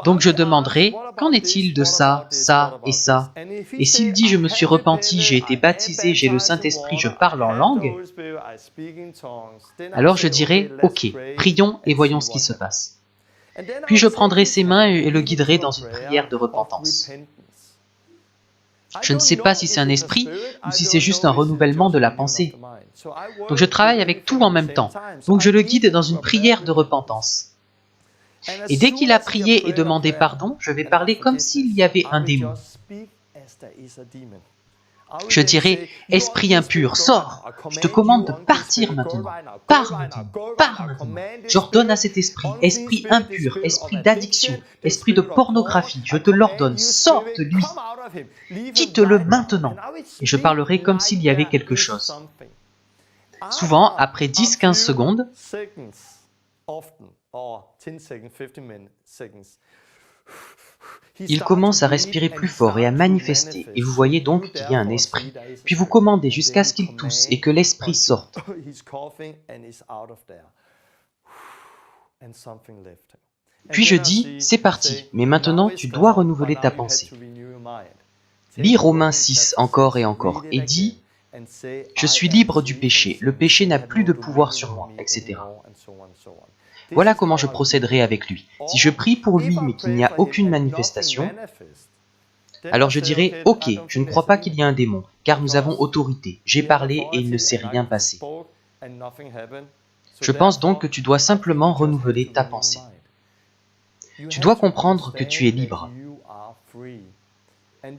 S1: Donc je demanderai, qu'en est-il de ça, ça et ça? Et s'il dit, je me suis repenti, j'ai été baptisé, j'ai le Saint-Esprit, je parle en langue, alors je dirai, ok, prions et voyons ce qui se passe. Puis je prendrai ses mains et le guiderai dans une prière de repentance. Je ne sais pas si c'est un esprit ou si c'est juste un renouvellement de la pensée. Donc je travaille avec tout en même temps. Donc je le guide dans une prière de repentance. Et dès qu'il a prié et demandé pardon, je vais parler comme s'il y avait un démon. Je dirai, esprit impur, sors, je te commande de partir maintenant. Pars maintenant, pars maintenant. J'ordonne à cet esprit, esprit impur, esprit d'addiction, esprit de pornographie, je te l'ordonne, sors de lui. Quitte-le maintenant. Et je parlerai comme s'il y avait quelque chose. Souvent, après 10-15 secondes, il commence à respirer plus fort et à manifester, et vous voyez donc qu'il y a un esprit. Puis vous commandez jusqu'à ce qu'il tousse et que l'esprit sorte. Puis je dis, c'est parti, mais maintenant tu dois renouveler ta pensée. Lis Romains 6 encore et encore, et dis, je suis libre du péché, le péché n'a plus de pouvoir sur moi, etc. Voilà comment je procéderai avec lui. Si je prie pour lui mais qu'il n'y a aucune manifestation, alors je dirai, ok, je ne crois pas qu'il y ait un démon, car nous avons autorité. J'ai parlé et il ne s'est rien passé. Je pense donc que tu dois simplement renouveler ta pensée. Tu dois comprendre que tu es libre.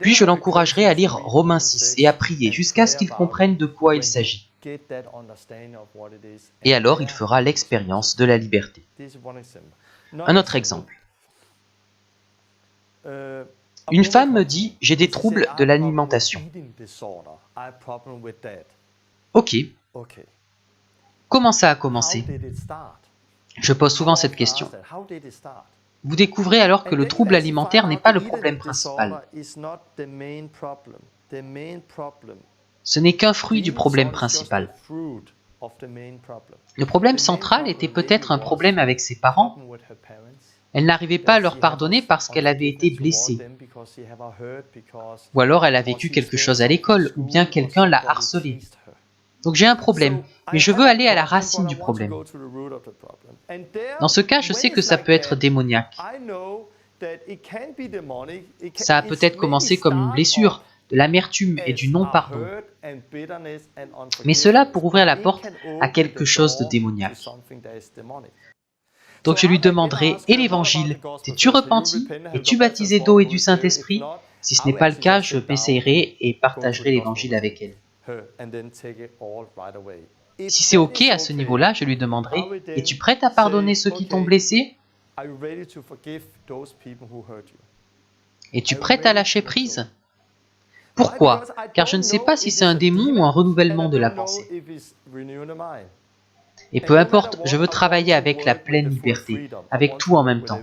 S1: Puis je l'encouragerai à lire Romains 6 et à prier jusqu'à ce qu'il comprenne de quoi il s'agit. Et alors il fera l'expérience de la liberté. Un autre exemple. Une femme me dit, j'ai des troubles de l'alimentation. Ok. Comment ça a commencé? Je pose souvent cette question. Vous découvrez alors que le trouble alimentaire n'est pas le problème principal. Ce n'est qu'un fruit du problème principal. Le problème central était peut-être un problème avec ses parents. Elle n'arrivait pas à leur pardonner parce qu'elle avait été blessée. Ou alors elle a vécu quelque chose à l'école, ou bien quelqu'un l'a harcelée. Donc j'ai un problème, mais je veux aller à la racine du problème. Dans ce cas, je sais que ça peut être démoniaque. Ça a peut-être commencé comme une blessure, de l'amertume et du non-pardon. Mais cela pour ouvrir la porte à quelque chose de démoniaque. Donc je lui demanderai, et l'Évangile, t'es-tu repenti? Es-tu baptisé d'eau et du Saint-Esprit? Si ce n'est pas le cas, je m'essayerai et partagerai l'Évangile avec elle. Si c'est ok à ce niveau-là, je lui demanderai, es-tu prête à pardonner ceux qui t'ont blessé? Es-tu prête à lâcher prise? Pourquoi? Car je ne sais pas si c'est un démon ou un renouvellement de la pensée. Et peu importe, je veux travailler avec la pleine liberté, avec tout en même temps.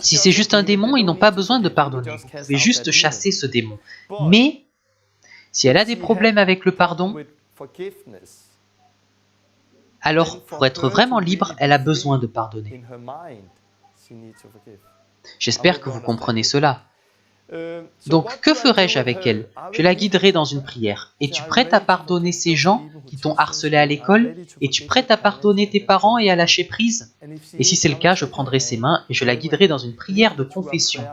S1: Si c'est juste un démon, ils n'ont pas besoin de pardonner. Vous pouvez juste chasser ce démon. Mais, si elle a des problèmes avec le pardon, Alors, pour être vraiment libre, elle a besoin de pardonner. J'espère que vous comprenez cela. Donc, que ferai-je avec elle? Je la guiderai dans une prière. Es-tu prête à pardonner ces gens qui t'ont harcelé à l'école? Es-tu prête à pardonner tes parents et à lâcher prise? Et si c'est le cas, je prendrai ses mains et je la guiderai dans une prière de confession.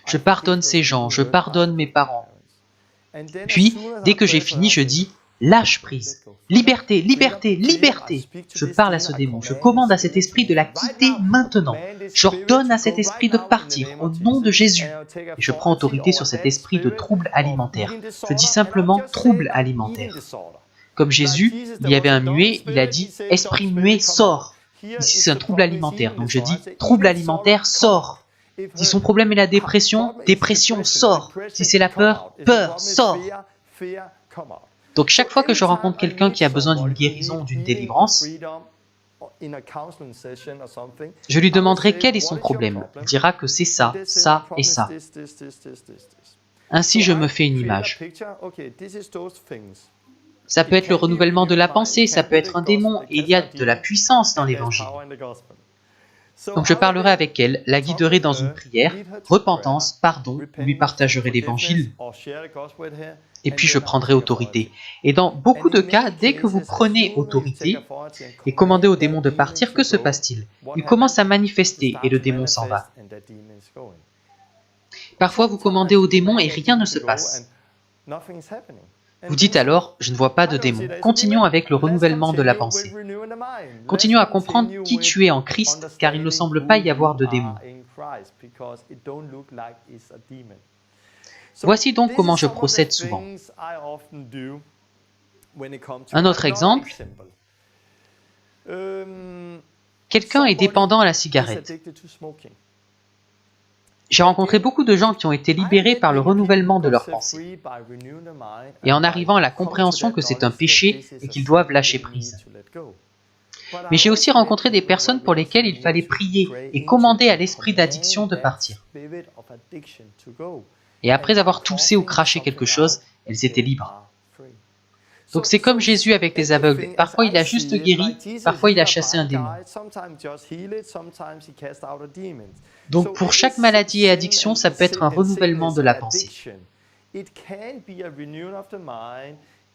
S1: Je pardonne ces gens, je pardonne mes parents. Puis, dès que j'ai fini, je dis « Lâche prise, liberté, liberté, liberté !» Je parle à ce démon, je commande à cet esprit de la quitter maintenant. J'ordonne à cet esprit de partir au nom de Jésus. Et je prends autorité sur cet esprit de trouble alimentaire. Je dis simplement « trouble alimentaire ». Comme Jésus, il y avait un muet, il a dit « Esprit muet, sors !» Ici, c'est un trouble alimentaire, donc je dis « Trouble alimentaire, sors !» Si son problème est la dépression, dépression, sors. Si c'est la peur, peur, sors. Donc chaque fois que je rencontre quelqu'un qui a besoin d'une guérison ou d'une délivrance, je lui demanderai quel est son problème. Il dira que c'est ça, ça et ça. Ainsi, je me fais une image. Ça peut être le renouvellement de la pensée, ça peut être un démon, et il y a de la puissance dans l'évangile. Donc je parlerai avec elle, la guiderai dans une prière, repentance, pardon, lui partagerai l'évangile, et puis je prendrai autorité. Et dans beaucoup de cas, dès que vous prenez autorité et commandez au démon de partir, que se passe-t-il? Il commence à manifester et le démon s'en va. Parfois vous commandez au démon et rien ne se passe. Vous dites alors, je ne vois pas de démon. Continuons avec le renouvellement de la pensée. Continuons à comprendre qui tu es en Christ, car il ne semble pas y avoir de démon. Voici donc comment je procède souvent. Un autre exemple. Quelqu'un est dépendant à la cigarette. J'ai rencontré beaucoup de gens qui ont été libérés par le renouvellement de leur pensée et en arrivant à la compréhension que c'est un péché et qu'ils doivent lâcher prise. Mais j'ai aussi rencontré des personnes pour lesquelles il fallait prier et commander à l'esprit d'addiction de partir. Et après avoir toussé ou craché quelque chose, elles étaient libres. Donc c'est comme Jésus avec les aveugles. Parfois il a juste guéri, parfois il a chassé un démon. Donc pour chaque maladie et addiction, ça peut être un renouvellement de la pensée.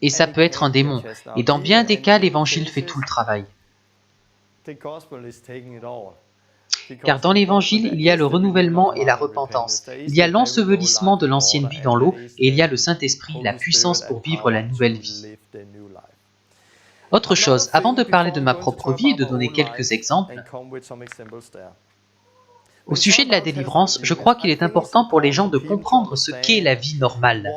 S1: Et ça peut être un démon. Et dans bien des cas, l'évangile fait tout le travail. Car dans l'évangile, il y a le renouvellement et la repentance. Il y a l'ensevelissement de l'ancienne vie dans l'eau et il y a le Saint-Esprit, la puissance pour vivre la nouvelle vie. Autre chose, avant de parler de ma propre vie et de donner quelques exemples, au sujet de la délivrance, je crois qu'il est important pour les gens de comprendre ce qu'est la vie normale.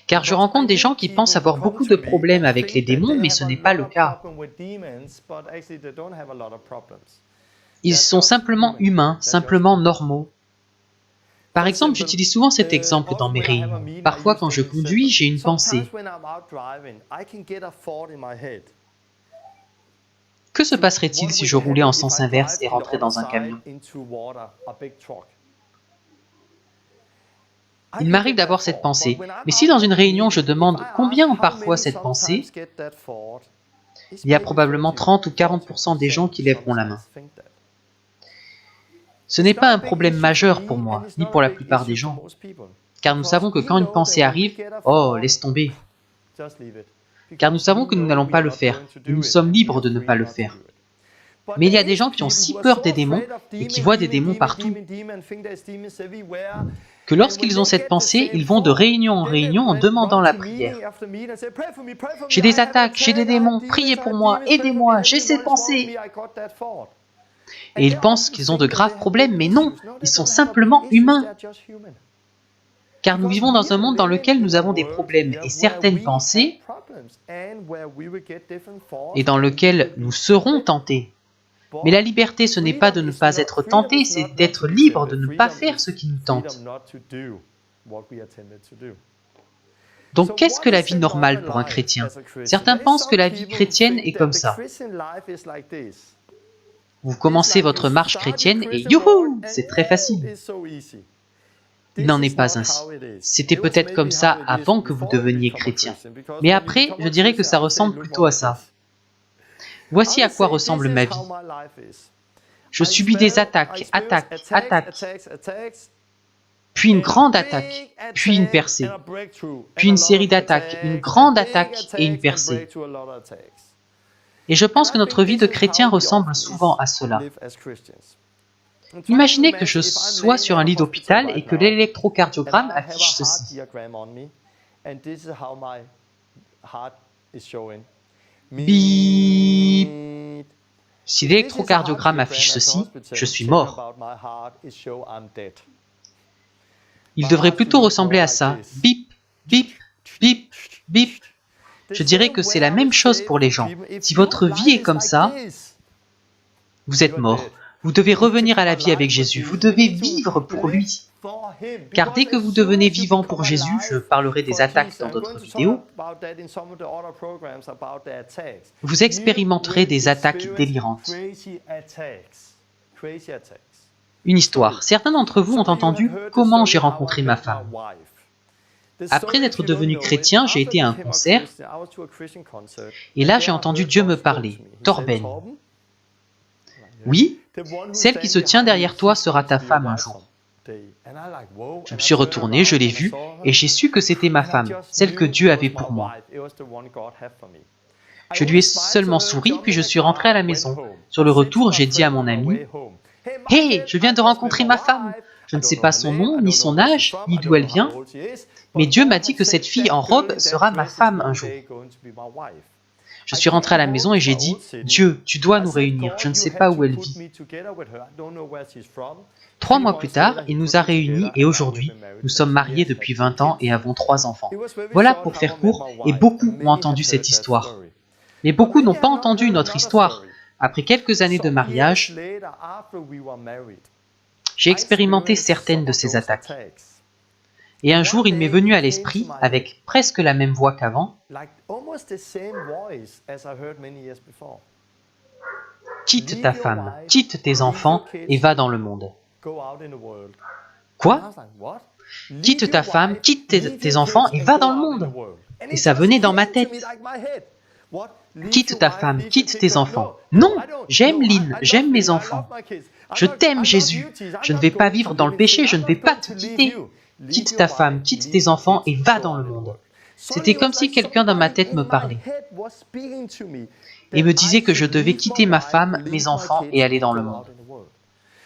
S1: Car je rencontre des gens qui pensent avoir beaucoup de problèmes avec les démons, mais ce n'est pas le cas. Ils sont simplement humains, simplement normaux. Par exemple, j'utilise souvent cet exemple dans mes réunions. Parfois, quand je conduis, j'ai une pensée. Que se passerait-il si je roulais en sens inverse et rentrais dans un camion? Il m'arrive d'avoir cette pensée, mais si dans une réunion je demande combien ont parfois cette pensée, il y a probablement 30 ou 40% des gens qui lèveront la main. Ce n'est pas un problème majeur pour moi, ni pour la plupart des gens, car nous savons que quand une pensée arrive, oh, laisse tomber. Car nous savons que nous n'allons pas le faire, et nous sommes libres de ne pas le faire. Mais il y a des gens qui ont si peur des démons, et qui voient des démons partout, que lorsqu'ils ont cette pensée, ils vont de réunion en réunion en demandant la prière. J'ai des attaques, j'ai des démons, priez pour moi, aidez-moi, j'ai cette pensée. Et ils pensent qu'ils ont de graves problèmes, mais non, ils sont simplement humains. Car nous vivons dans un monde dans lequel nous avons des problèmes et certaines pensées, et dans lequel nous serons tentés. Mais la liberté, ce n'est pas de ne pas être tenté, c'est d'être libre de ne pas faire ce qui nous tente. Donc qu'est-ce que la vie normale pour un chrétien? Certains pensent que la vie chrétienne est comme ça. Vous commencez votre marche chrétienne et youhou, c'est très facile. Il n'en est pas ainsi. C'était peut-être comme ça avant que vous deveniez chrétien. Mais après, je dirais que ça ressemble plutôt à ça. Voici à quoi ressemble ma vie. Je subis des attaques, puis une grande attaque, puis une percée, puis une série d'attaques, une grande attaque et une percée. Et je pense que notre vie de chrétien ressemble souvent à cela. Imaginez que je sois sur un lit d'hôpital et que l'électrocardiogramme affiche ceci. Bip. Si l'électrocardiogramme affiche ceci, je suis mort. Il devrait plutôt ressembler à ça. Bip, bip, bip, bip. Je dirais que c'est la même chose pour les gens. Si votre vie est comme ça, vous êtes mort. Vous devez revenir à la vie avec Jésus. Vous devez vivre pour lui. Car dès que vous devenez vivant pour Jésus, je parlerai des attaques dans d'autres vidéos, vous expérimenterez des attaques délirantes. Une histoire. Certains d'entre vous ont entendu comment j'ai rencontré ma femme. Après être devenu chrétien, j'ai été à un concert et là j'ai entendu Dieu me parler. Torben. Oui, celle qui se tient derrière toi sera ta femme un jour. Je me suis retourné, je l'ai vue et j'ai su que c'était ma femme, celle que Dieu avait pour moi. Je lui ai seulement souri puis je suis rentré à la maison. Sur le retour, j'ai dit à mon ami « Hey, je viens de rencontrer ma femme !» Je ne sais pas son nom, ni son âge, ni d'où elle vient, mais Dieu m'a dit que cette fille en robe sera ma femme un jour. Je suis rentré à la maison et j'ai dit « Dieu, tu dois nous réunir, je ne sais pas où elle vit. » 3 mois plus tard, il nous a réunis et aujourd'hui, nous sommes mariés depuis 20 ans et avons 3 enfants. Voilà pour faire court, et beaucoup ont entendu cette histoire. Mais beaucoup n'ont pas entendu notre histoire. Après quelques années de mariage, j'ai expérimenté certaines de ces attaques. Et un jour, il m'est venu à l'esprit, avec presque la même voix qu'avant, « Quitte ta femme, quitte tes enfants et va dans le monde. » Quoi? Quitte ta femme, quitte tes enfants et va dans le monde. Et ça venait dans ma tête. Quitte ta femme, quitte tes enfants. Non, j'aime Lynn, j'aime mes enfants. Je t'aime, Jésus. Je ne vais pas vivre dans le péché, je ne vais pas te quitter. Quitte ta femme, quitte tes enfants et va dans le monde. C'était comme si quelqu'un dans ma tête me parlait et me disait que je devais quitter ma femme, mes enfants et aller dans le monde.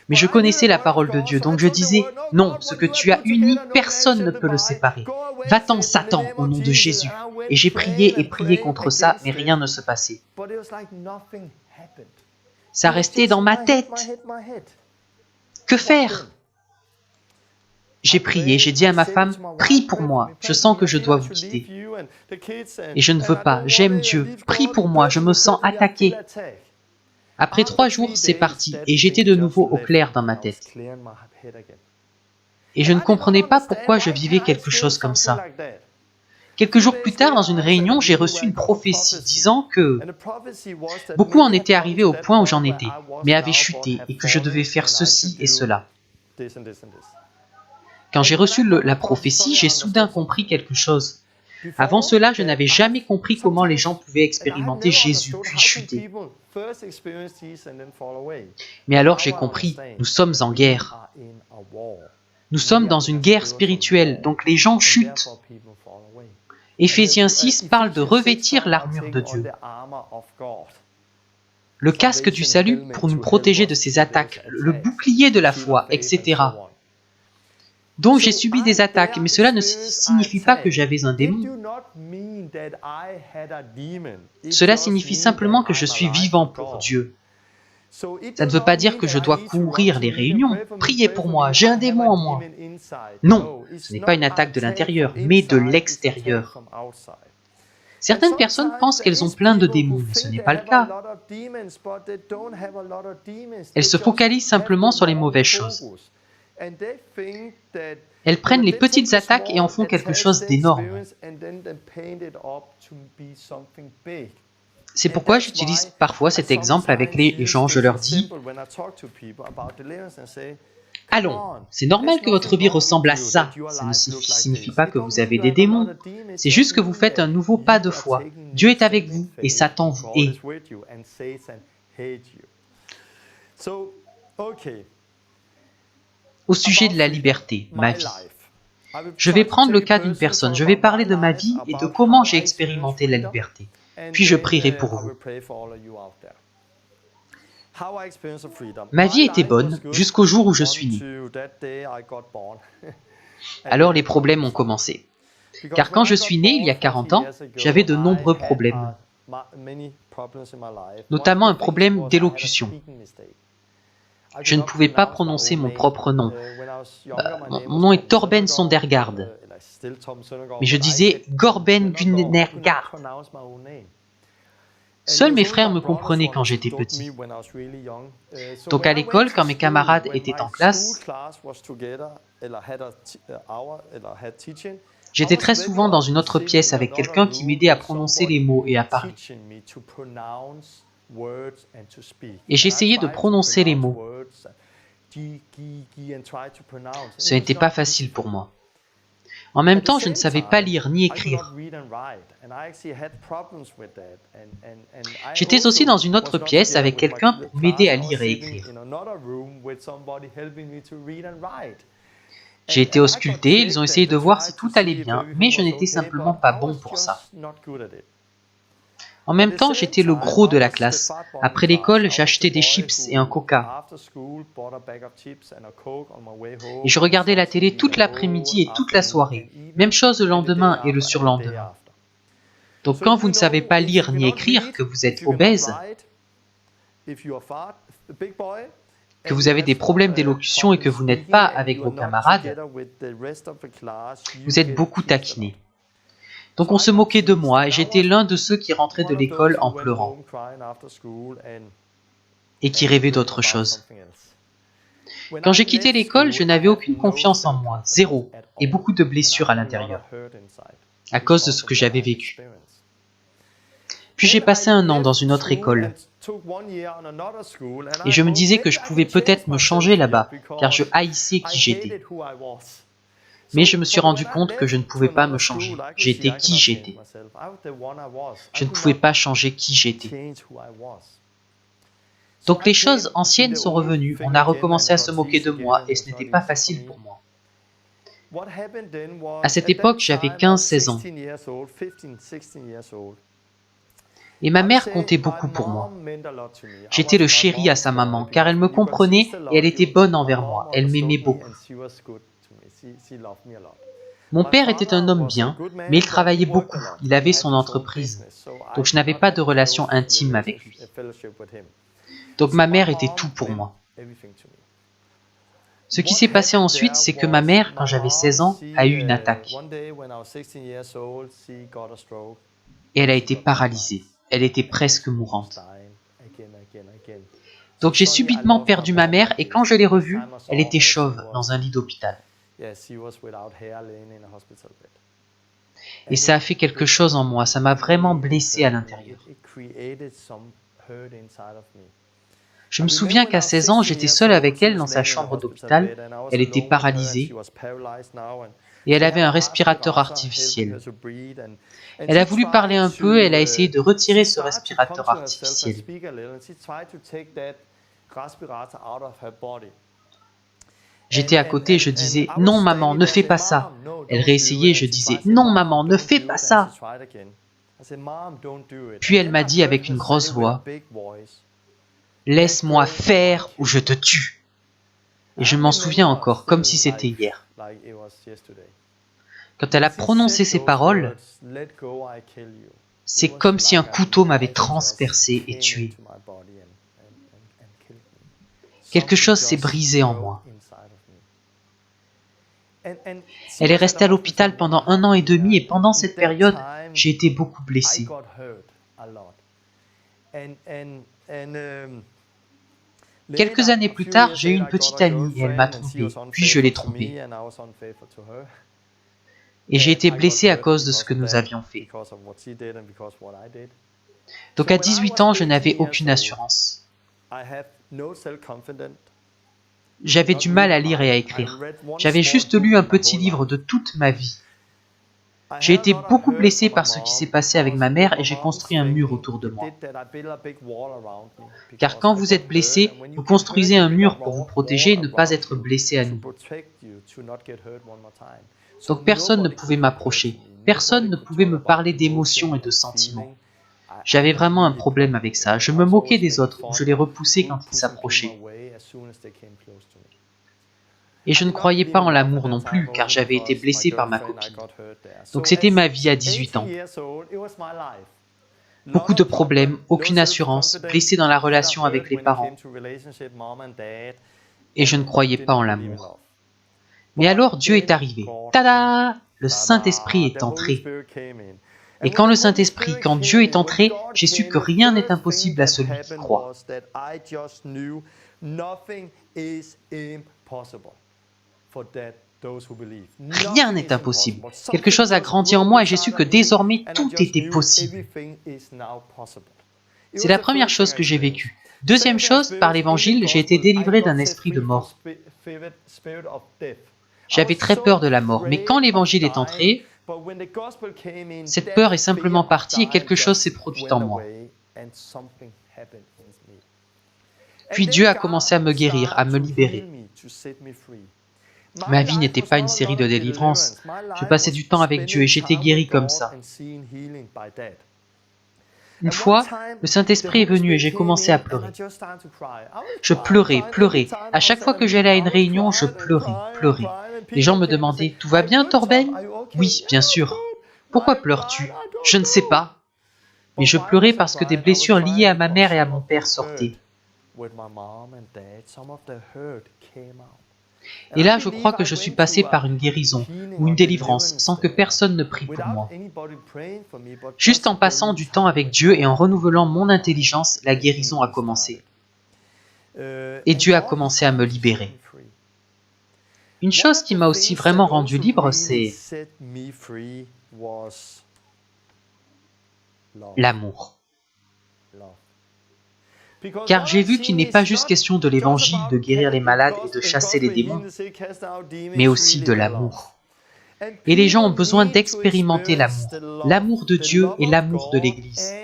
S1: Mais je connaissais la parole de Dieu, donc je disais, non, ce que tu as uni, personne ne peut le séparer. Va-t'en, Satan, au nom de Jésus. Et j'ai prié et prié contre ça, mais rien ne se passait. Ça restait dans ma tête. Que faire? J'ai prié, j'ai dit à ma femme, prie pour moi, je sens que je dois vous quitter. Et je ne veux pas, j'aime Dieu, prie pour moi, je me sens attaqué. Après 3 jours, c'est parti, et j'étais de nouveau au clair dans ma tête. Et je ne comprenais pas pourquoi je vivais quelque chose comme ça. Quelques jours plus tard, dans une réunion, j'ai reçu une prophétie disant que beaucoup en étaient arrivés au point où j'en étais, mais avaient chuté, et que je devais faire ceci et cela. Quand j'ai reçu la prophétie, j'ai soudain compris quelque chose. Avant cela, je n'avais jamais compris comment les gens pouvaient expérimenter Jésus puis chuter. Mais alors j'ai compris, nous sommes en guerre. Nous sommes dans une guerre spirituelle, donc les gens chutent. Éphésiens 6 parle de revêtir l'armure de Dieu. Le casque du salut pour nous protéger de ses attaques, le bouclier de la foi, etc. Donc j'ai subi des attaques, mais cela ne signifie pas que j'avais un démon. Cela signifie simplement que je suis vivant pour Dieu. Ça ne veut pas dire que je dois courir les réunions. Priez pour moi, j'ai un démon en moi. Non, ce n'est pas une attaque de l'intérieur, mais de l'extérieur. Certaines personnes pensent qu'elles ont plein de démons, mais ce n'est pas le cas. Elles se focalisent simplement sur les mauvaises choses. Elles prennent les petites attaques et en font quelque chose d'énorme. C'est pourquoi j'utilise parfois cet exemple avec les gens. Je leur dis Allons, c'est normal que votre vie ressemble à ça. Ça ne signifie pas que vous avez des démons. C'est juste que vous faites un nouveau pas de foi. Dieu est avec vous et Satan vous hait. Au sujet de la liberté, ma vie. Je vais prendre le cas d'une personne. Je vais parler de ma vie et de comment j'ai expérimenté la liberté. Puis je prierai pour vous. Ma vie était bonne jusqu'au jour où je suis né. Alors les problèmes ont commencé. Car quand je suis né, il y a 40 ans, j'avais de nombreux problèmes. Notamment un problème d'élocution. Je ne pouvais pas prononcer mon propre nom. Mon nom est Torben Sondergaard. Mais je disais Gorben Gunnergaard. Seuls mes frères me comprenaient quand j'étais petit. Donc à l'école, quand mes camarades étaient en classe, j'étais très souvent dans une autre pièce avec quelqu'un qui m'aidait à prononcer les mots et à parler. Et j'essayais de prononcer les mots. Ce n'était pas facile pour moi. En même temps, je ne savais pas lire ni écrire. J'étais aussi dans une autre pièce avec quelqu'un pour m'aider à lire et écrire. J'ai été ausculté, ils ont essayé de voir si tout allait bien, mais je n'étais simplement pas bon pour ça. En même temps, j'étais le gros de la classe. Après l'école, j'achetais des chips et un coca. Et je regardais la télé toute l'après-midi et toute la soirée. Même chose le lendemain et le surlendemain. Donc quand vous ne savez pas lire ni écrire, que vous êtes obèse, que vous avez des problèmes d'élocution et que vous n'êtes pas avec vos camarades, vous êtes beaucoup taquiné. Donc on se moquait de moi et j'étais l'un de ceux qui rentraient de l'école en pleurant et qui rêvaient d'autre chose. Quand j'ai quitté l'école, je n'avais aucune confiance en moi, zéro, et beaucoup de blessures à l'intérieur, à cause de ce que j'avais vécu. Puis j'ai passé 1 an dans une autre école, et je me disais que je pouvais peut-être me changer là-bas, car je haïssais qui j'étais. Mais je me suis rendu compte que je ne pouvais pas me changer. J'étais qui j'étais. Je ne pouvais pas changer qui j'étais. Donc les choses anciennes sont revenues. On a recommencé à se moquer de moi et ce n'était pas facile pour moi. À cette époque, j'avais 15-16 ans. Et ma mère comptait beaucoup pour moi. J'étais le chéri à sa maman, car elle me comprenait et elle était bonne envers moi. Elle m'aimait beaucoup. Mon père était un homme bien, mais il travaillait beaucoup. Il avait son entreprise. Donc je n'avais pas de relation intime avec lui. Donc ma mère était tout pour moi. Ce qui s'est passé ensuite, c'est que ma mère, quand j'avais 16 ans, a eu une attaque. Et elle a été paralysée. Elle était presque mourante. Donc j'ai subitement perdu ma mère et quand je l'ai revue, elle était chauve dans un lit d'hôpital. Et ça a fait quelque chose en moi, ça m'a vraiment blessé à l'intérieur. Je me souviens qu'à 16 ans, j'étais seul avec elle dans sa chambre d'hôpital. Elle était paralysée et elle avait un respirateur artificiel. Elle a voulu parler un peu, elle a essayé de retirer ce respirateur artificiel. J'étais à côté, je disais « Non maman, ne fais pas ça ». Elle réessayait, je disais « Non maman, ne fais pas ça ». Puis elle m'a dit avec une grosse voix « Laisse-moi faire ou je te tue ». Et je m'en souviens encore, comme si c'était hier. Quand elle a prononcé ces paroles, c'est comme si un couteau m'avait transpercé et tué. Quelque chose s'est brisé en moi. Elle est restée à l'hôpital pendant 1 an et demi et pendant cette période, j'ai été beaucoup blessé. Quelques années plus tard, j'ai eu une petite amie et elle m'a trompé, puis je l'ai trompée. Et j'ai été blessé à cause de ce que nous avions fait. Donc à 18 ans, je n'avais aucune assurance. J'avais du mal à lire et à écrire. J'avais juste lu un petit livre de toute ma vie. J'ai été beaucoup blessé par ce qui s'est passé avec ma mère et j'ai construit un mur autour de moi. Car quand vous êtes blessé, vous construisez un mur pour vous protéger et ne pas être blessé à nouveau. Donc personne ne pouvait m'approcher. Personne ne pouvait me parler d'émotions et de sentiments. J'avais vraiment un problème avec ça. Je me moquais des autres ou je les repoussais quand ils s'approchaient. Et je ne croyais pas en l'amour non plus, car j'avais été blessé par ma copine. Donc c'était ma vie à 18 ans. Beaucoup de problèmes, aucune assurance, blessé dans la relation avec les parents. Et je ne croyais pas en l'amour. Mais alors Dieu est arrivé. Tada! Le Saint-Esprit est entré. Et quand le Saint-Esprit, quand Dieu est entré, j'ai su que rien n'est impossible à celui qui croit. Rien n'est impossible. Quelque chose a grandi en moi et j'ai su que désormais tout était possible. C'est la première chose que j'ai vécue. Deuxième chose, par l'Évangile, j'ai été délivré d'un esprit de mort. J'avais très peur de la mort, mais quand l'Évangile est entré, cette peur est simplement partie et quelque chose s'est produit en moi. Puis Dieu a commencé à me guérir, à me libérer. Ma vie n'était pas une série de délivrances. Je passais du temps avec Dieu et j'étais guéri comme ça. Une fois, le Saint-Esprit est venu et j'ai commencé à pleurer. Je pleurais, pleurais. À chaque fois que j'allais à une réunion, je pleurais, pleurais. Les gens me demandaient « Tout va bien, Torben ?» Oui, bien sûr. « Pourquoi pleures-tu » Je ne sais pas. Mais je pleurais parce que des blessures liées à ma mère et à mon père sortaient. Et là, je crois que je suis passé par une guérison ou une délivrance sans que personne ne prie pour moi. Juste en passant du temps avec Dieu et en renouvelant mon intelligence, la guérison a commencé. Et Dieu a commencé à me libérer. Une chose qui m'a aussi vraiment rendu libre, c'est l'amour. Car j'ai vu qu'il n'est pas juste question de l'évangile, de guérir les malades et de chasser les démons, mais aussi de l'amour. Et les gens ont besoin d'expérimenter l'amour, l'amour de Dieu et l'amour de l'Église.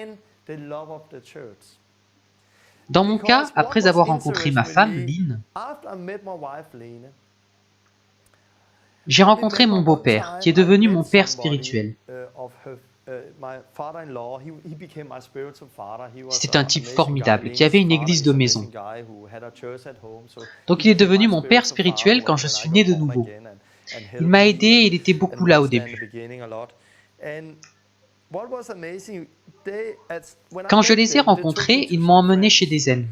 S1: Dans mon cas, après avoir rencontré ma femme, Lynn, j'ai rencontré mon beau-père, qui est devenu mon père spirituel. C'était un type formidable, qui avait une église de maison. Donc il est devenu mon père spirituel quand je suis né de nouveau. Il m'a aidé et il était beaucoup là au début. Quand je les ai rencontrés, ils m'ont emmené chez des amis.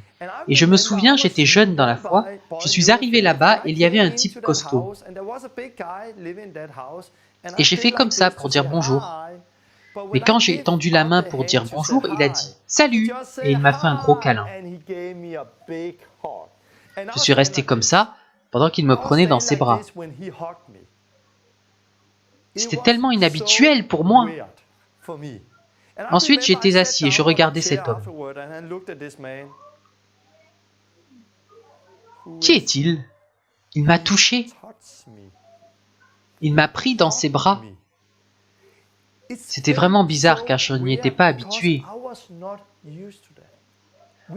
S1: Et je me souviens, j'étais jeune dans la foi, je suis arrivé là-bas et il y avait un type costaud. Et j'ai fait comme ça pour dire bonjour. Mais quand j'ai tendu la main pour dire bonjour, il a dit « Salut !» et il m'a fait un gros câlin. Je suis resté comme ça pendant qu'il me prenait dans ses bras. C'était tellement inhabituel pour moi. Ensuite, j'étais assis et je regardais cet homme. Qui est-il? Il m'a touché. Il m'a pris dans ses bras. C'était vraiment bizarre car je n'y étais pas habitué.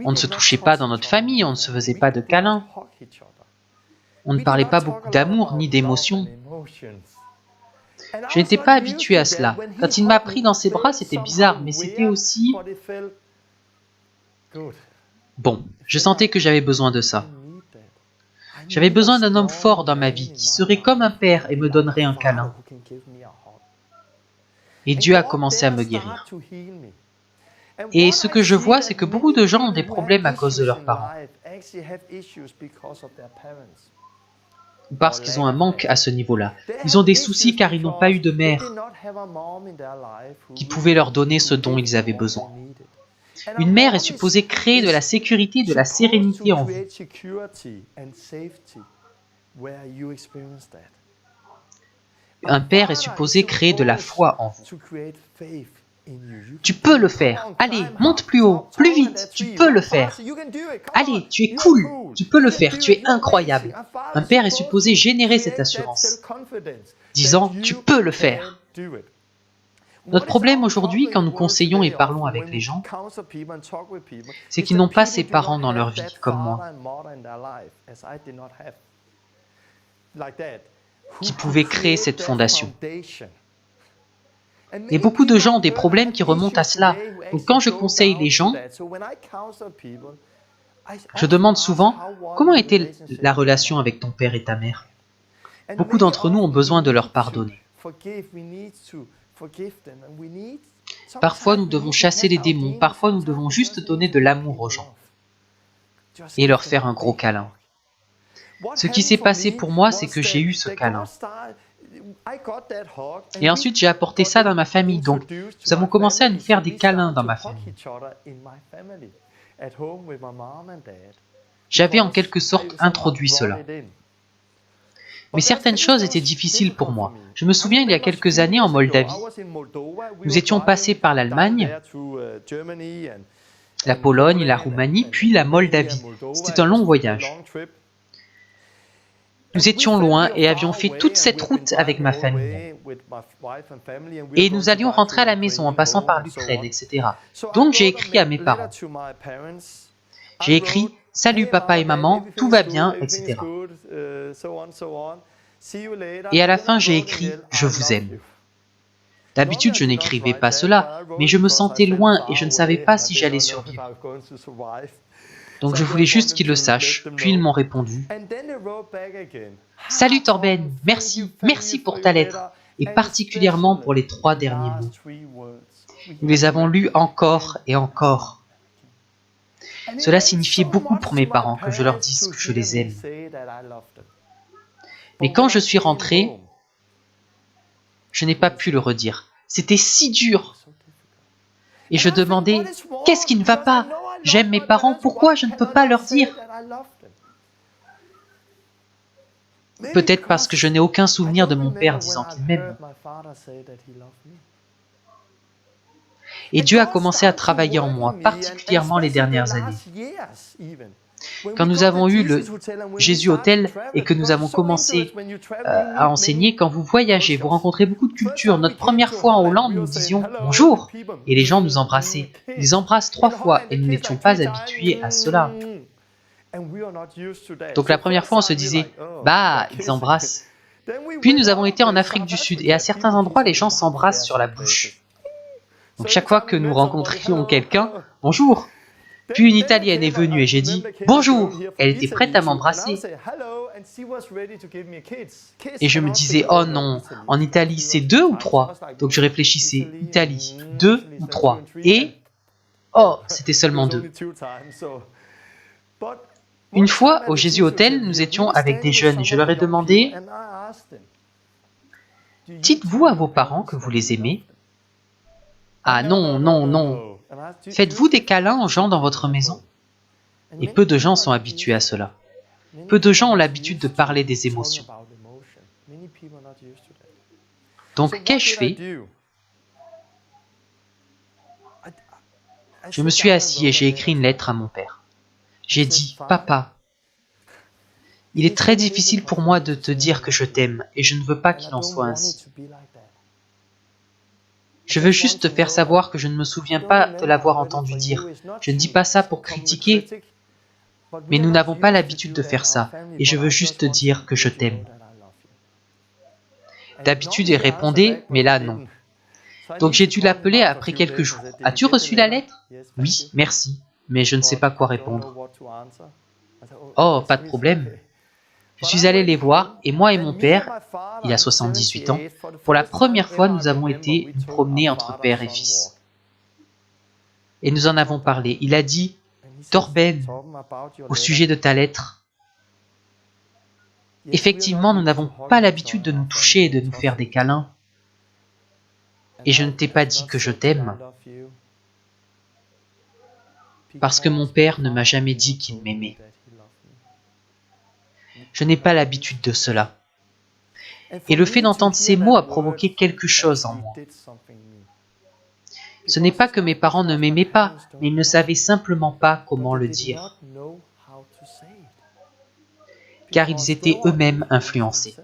S1: On ne se touchait pas dans notre famille, on ne se faisait pas de câlins. On ne parlait pas beaucoup d'amour ni d'émotion. Je n'étais pas habitué à cela. Quand il m'a pris dans ses bras, c'était bizarre, mais c'était aussi... Bon, je sentais que j'avais besoin de ça. J'avais besoin d'un homme fort dans ma vie, qui serait comme un père et me donnerait un câlin. Et Dieu a commencé à me guérir. Et ce que je vois, c'est que beaucoup de gens ont des problèmes à cause de leurs parents. Ou parce qu'ils ont un manque à ce niveau-là. Ils ont des soucis car ils n'ont pas eu de mère qui pouvait leur donner ce dont ils avaient besoin. Une mère est supposée créer de la sécurité, de la sérénité en vous. Un père est supposé créer de la foi en vous. Tu peux le faire. Allez, monte plus haut, plus vite, tu peux le faire. Allez, tu es cool, tu peux le faire, tu es incroyable. Un père est supposé générer cette assurance, disant « tu peux le faire ». Notre problème aujourd'hui, quand nous conseillons et parlons avec les gens, c'est qu'ils n'ont pas ces parents dans leur vie, comme moi, qui pouvaient créer cette fondation. Et beaucoup de gens ont des problèmes qui remontent à cela. Donc quand je conseille les gens, je demande souvent « Comment était la relation avec ton père et ta mère ?» Beaucoup d'entre nous ont besoin de leur pardonner. Parfois, nous devons chasser les démons. Parfois, nous devons juste donner de l'amour aux gens et leur faire un gros câlin. Ce qui s'est passé pour moi, c'est que j'ai eu ce câlin. Et ensuite, j'ai apporté ça dans ma famille. Donc, nous avons commencé à nous faire des câlins dans ma famille. J'avais en quelque sorte introduit cela. Mais certaines choses étaient difficiles pour moi. Je me souviens, il y a quelques années en Moldavie, nous étions passés par l'Allemagne, la Pologne, la Roumanie, puis la Moldavie. C'était un long voyage. Nous étions loin et avions fait toute cette route avec ma famille. Et nous allions rentrer à la maison en passant par l'Ukraine, etc. Donc j'ai écrit à mes parents. J'ai écrit « Salut papa et maman, tout va bien, etc. » Et à la fin, j'ai écrit « Je vous aime ». D'habitude, je n'écrivais pas cela, mais je me sentais loin et je ne savais pas si j'allais survivre. Donc je voulais juste qu'ils le sachent, puis ils m'ont répondu « Salut Torben, merci, merci pour ta lettre, et particulièrement pour les 3 derniers mots. Nous les avons lus encore et encore. Cela signifiait beaucoup pour mes parents que je leur dise que je les aime. Mais quand je suis rentré, je n'ai pas pu le redire. C'était si dur. Et je demandais, qu'est-ce qui ne va pas? J'aime mes parents, pourquoi je ne peux pas leur dire? Peut-être parce que je n'ai aucun souvenir de mon père disant qu'il m'aime. Et Dieu a commencé à travailler en moi, particulièrement les dernières années. Quand nous avons eu le Jésus Hôtel et que nous avons commencé à enseigner, quand vous voyagez, vous rencontrez beaucoup de cultures. Notre première fois en Hollande, nous disions « bonjour » et les gens nous embrassaient. Ils embrassent 3 fois et nous n'étions pas habitués à cela. Donc la première fois, on se disait « bah, ils embrassent ». Puis nous avons été en Afrique du Sud et à certains endroits, les gens s'embrassent sur la bouche. Donc chaque fois que nous rencontrions quelqu'un, « bonjour ». Puis une Italienne est venue et j'ai dit « bonjour ». Elle était prête à m'embrasser. Et je me disais « oh non, en Italie c'est 2 ou 3 ?» Donc je réfléchissais « Italie, 2 ou 3 ?» Et « oh, c'était seulement 2 ». Une fois, au Jésus Hôtel, nous étions avec des jeunes et je leur ai demandé « dites-vous à vos parents que vous les aimez ?» « ah non, non, non. Faites-vous des câlins aux gens dans votre maison ?» Et peu de gens sont habitués à cela. Peu de gens ont l'habitude de parler des émotions. Donc, qu'ai-je fait? Je me suis assis et j'ai écrit une lettre à mon père. J'ai dit « Papa, il est très difficile pour moi de te dire que je t'aime et je ne veux pas qu'il en soit ainsi. Je veux juste te faire savoir que je ne me souviens pas de l'avoir entendu dire. Je ne dis pas ça pour critiquer, mais nous n'avons pas l'habitude de faire ça, et je veux juste te dire que je t'aime. » D'habitude, il répondait, mais là, non. Donc j'ai dû l'appeler après quelques jours. « As-tu reçu la lettre ?»« Oui, merci, mais je ne sais pas quoi répondre. »« Oh, pas de problème. » Je suis allé les voir, et moi et mon père, il a 78 ans, pour la première fois, nous avons été nous promener entre père et fils. Et nous en avons parlé. Il a dit « Torben, au sujet de ta lettre, effectivement, nous n'avons pas l'habitude de nous toucher et de nous faire des câlins. Et je ne t'ai pas dit que je t'aime, parce que mon père ne m'a jamais dit qu'il m'aimait. Je n'ai pas l'habitude de cela. » Et le fait d'entendre ces mots a provoqué quelque chose en moi. Ce n'est pas que mes parents ne m'aimaient pas, mais ils ne savaient simplement pas comment le dire, car ils étaient eux-mêmes influencés.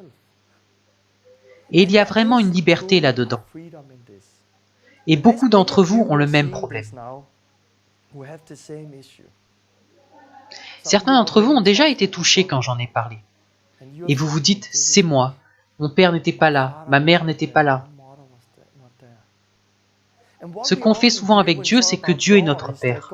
S1: Et il y a vraiment une liberté là-dedans. Et beaucoup d'entre vous ont le même problème. Certains d'entre vous ont déjà été touchés quand j'en ai parlé. Et vous vous dites, c'est moi. Mon père n'était pas là, ma mère n'était pas là. Ce qu'on fait souvent avec Dieu, c'est que Dieu est notre Père.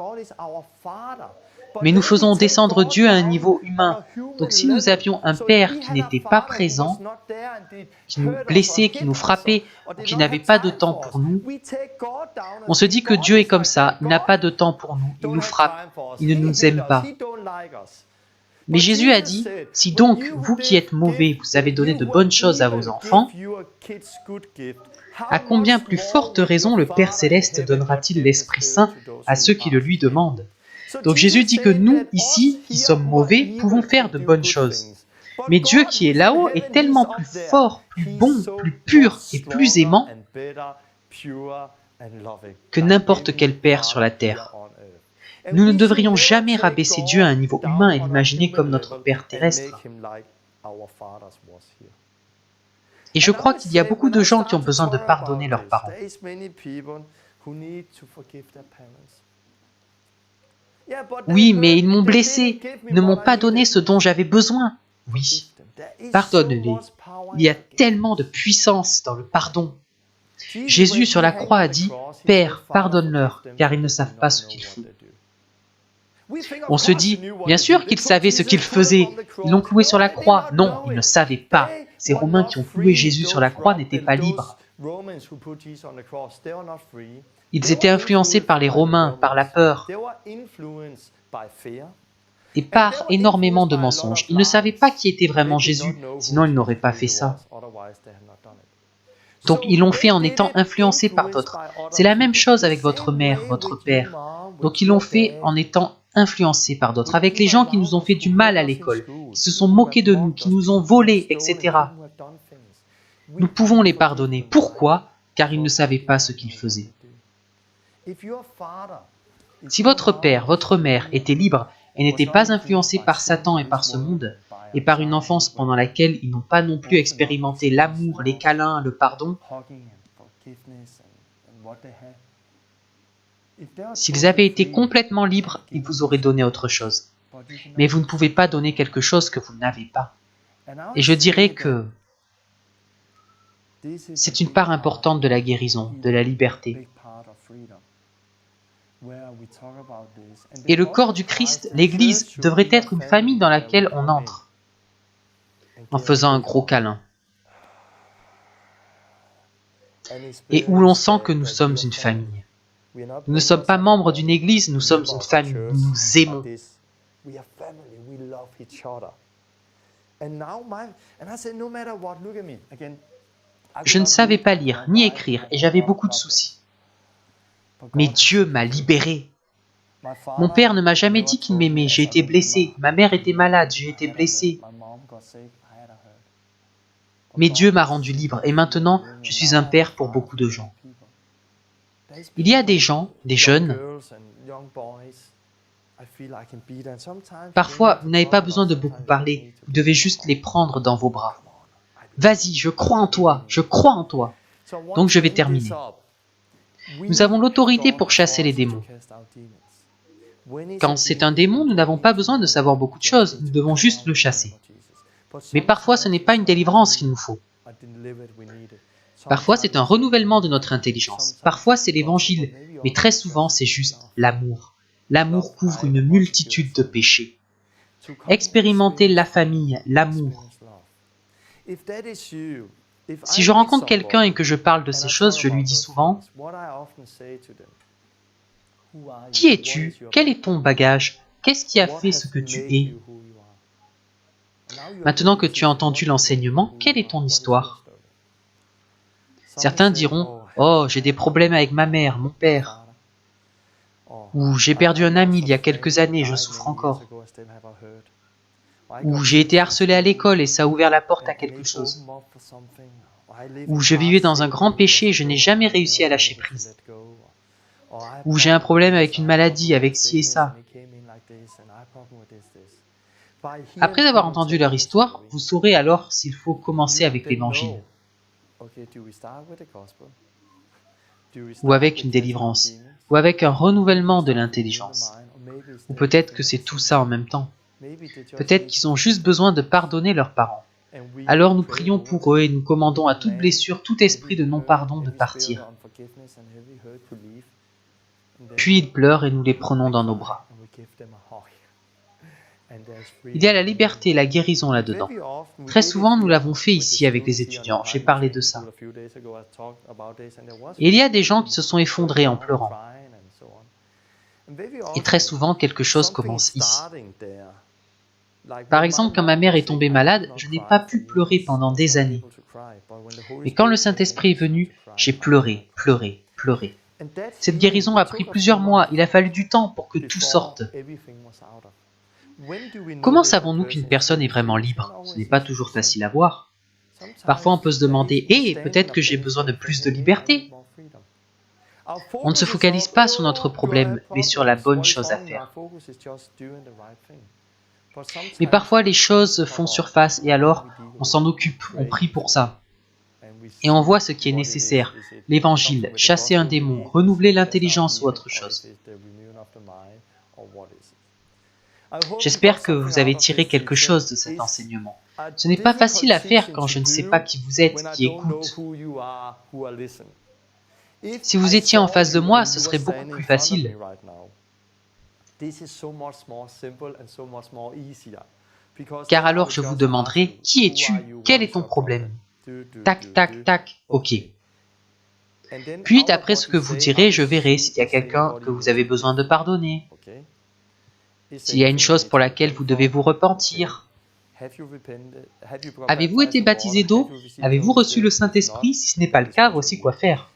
S1: Mais nous faisons descendre Dieu à un niveau humain. Donc si nous avions un Père qui n'était pas présent, qui nous blessait, qui nous frappait, ou qui n'avait pas de temps pour nous, on se dit que Dieu est comme ça, il n'a pas de temps pour nous, il nous frappe, il ne nous aime pas. Mais Jésus a dit, si donc, vous qui êtes mauvais, vous avez donné de bonnes choses à vos enfants, à combien plus forte raison le Père Céleste donnera-t-il l'Esprit Saint à ceux qui le lui demandent? Donc Jésus dit que nous, ici, qui sommes mauvais, pouvons faire de bonnes choses. Mais Dieu qui est là-haut est tellement plus fort, plus bon, plus pur et plus aimant que n'importe quel Père sur la terre. Nous ne devrions jamais rabaisser Dieu à un niveau humain et l'imaginer comme notre Père terrestre. Et je crois qu'il y a beaucoup de gens qui ont besoin de pardonner leurs parents. Oui, mais ils m'ont blessé, ils ne m'ont pas donné ce dont j'avais besoin. Oui, pardonne-les. Il y a tellement de puissance dans le pardon. Jésus sur la croix a dit, « Père, pardonne-leur, car ils ne savent pas ce qu'ils font. » On se dit, bien sûr qu'ils savaient ce qu'ils faisaient, ils l'ont cloué sur la croix. Non, ils ne savaient pas. Ces Romains qui ont cloué Jésus sur la croix n'étaient pas libres. Ils étaient influencés par les Romains, par la peur, et par énormément de mensonges. Ils ne savaient pas qui était vraiment Jésus, sinon ils n'auraient pas fait ça. Donc ils l'ont fait en étant influencés par d'autres. C'est la même chose avec votre mère, votre père. Donc ils l'ont fait en étant influencés par d'autres, avec les gens qui nous ont fait du mal à l'école, qui se sont moqués de nous, qui nous ont volés, etc. Nous pouvons les pardonner. Pourquoi? Car ils ne savaient pas ce qu'ils faisaient. Si votre père, votre mère était libre et n'était pas influencé par Satan et par ce monde, et par une enfance pendant laquelle ils n'ont pas non plus expérimenté l'amour, les câlins, le pardon, s'ils avaient été complètement libres, ils vous auraient donné autre chose. Mais vous ne pouvez pas donner quelque chose que vous n'avez pas. Et je dirais que c'est une part importante de la guérison, de la liberté. Et le corps du Christ, l'Église, devrait être une famille dans laquelle on entre, en faisant un gros câlin. Et où l'on sent que nous sommes une famille. Nous ne sommes pas membres d'une église, nous sommes une famille, nous nous aimons. Je ne savais pas lire ni écrire et j'avais beaucoup de soucis. Mais Dieu m'a libéré. Mon père ne m'a jamais dit qu'il m'aimait, j'ai été blessé. Ma mère était malade, j'ai été blessé. Mais Dieu m'a rendu libre et maintenant je suis un père pour beaucoup de gens. Il y a des gens, des jeunes, parfois vous n'avez pas besoin de beaucoup parler, vous devez juste les prendre dans vos bras. Vas-y, je crois en toi, je crois en toi. Donc je vais terminer. Nous avons l'autorité pour chasser les démons. Quand c'est un démon, nous n'avons pas besoin de savoir beaucoup de choses, nous devons juste le chasser. Mais parfois ce n'est pas une délivrance qu'il nous faut. Parfois c'est un renouvellement de notre intelligence. Parfois c'est l'évangile, mais très souvent c'est juste l'amour. L'amour couvre une multitude de péchés. Expérimentez la famille, l'amour. Si je rencontre quelqu'un et que je parle de ces choses, je lui dis souvent « Qui es-tu? Quel est ton bagage? Qu'est-ce qui a fait ce que tu es ?» Maintenant que tu as entendu l'enseignement, quelle est ton histoire? Certains diront « Oh, j'ai des problèmes avec ma mère, mon père. » Ou « J'ai perdu un ami il y a quelques années, je souffre encore. » Ou « J'ai été harcelé à l'école et ça a ouvert la porte à quelque chose. » Ou « Je vivais dans un grand péché et je n'ai jamais réussi à lâcher prise. » Ou j'ai un problème avec une maladie, avec ci et ça. Après avoir entendu leur histoire, vous saurez alors s'il faut commencer avec l'Évangile ou avec une délivrance, ou avec un renouvellement de l'intelligence. Ou peut-être que c'est tout ça en même temps. Peut-être qu'ils ont juste besoin de pardonner leurs parents. Alors nous prions pour eux et nous commandons à toute blessure, tout esprit de non-pardon de partir. Puis ils pleurent et nous les prenons dans nos bras. Il y a la liberté et la guérison là-dedans. Très souvent, nous l'avons fait ici avec les étudiants, j'ai parlé de ça. Et il y a des gens qui se sont effondrés en pleurant. Et très souvent, quelque chose commence ici. Par exemple, quand ma mère est tombée malade, je n'ai pas pu pleurer pendant des années. Mais quand le Saint-Esprit est venu, j'ai pleuré, pleuré, pleuré. Cette guérison a pris plusieurs mois, il a fallu du temps pour que tout sorte. Comment savons-nous qu'une personne est vraiment libre? Ce n'est pas toujours facile à voir. Parfois on peut se demander « Eh, peut-être que j'ai besoin de plus de liberté ». On ne se focalise pas sur notre problème, mais sur la bonne chose à faire. Mais parfois les choses font surface et alors on s'en occupe, on prie pour ça. Et on voit ce qui est nécessaire, l'évangile, chasser un démon, renouveler l'intelligence ou autre chose. J'espère que vous avez tiré quelque chose de cet enseignement. Ce n'est pas facile à faire quand je ne sais pas qui vous êtes, qui écoute. Si vous étiez en face de moi, ce serait beaucoup plus facile. Car alors je vous demanderai, qui es-tu? Quel est ton problème? Tac, tac, tac, ok. Puis d'après ce que vous direz, je verrai s'il y a quelqu'un que vous avez besoin de pardonner. S'il y a une chose pour laquelle vous devez vous repentir. Avez-vous été baptisé d'eau? Avez-vous reçu le Saint-Esprit? Si ce n'est pas le cas, voici quoi faire.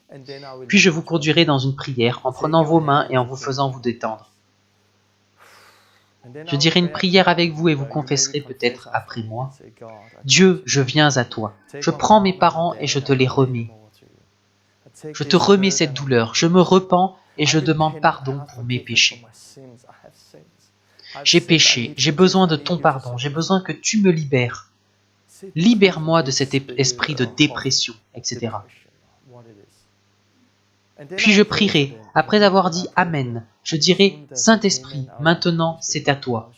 S1: Puis je vous conduirai dans une prière en prenant vos mains et en vous faisant vous détendre. Je dirai une prière avec vous et vous confesserez peut-être après moi. Dieu, je viens à toi. Je prends mes parents et je te les remets. Je te remets cette douleur. Je me repens et je demande pardon pour mes péchés. J'ai péché, j'ai besoin de ton pardon, j'ai besoin que tu me libères. Libère-moi de cet esprit de dépression, etc. Puis je prierai, après avoir dit Amen, je dirai Saint-Esprit, maintenant c'est à toi.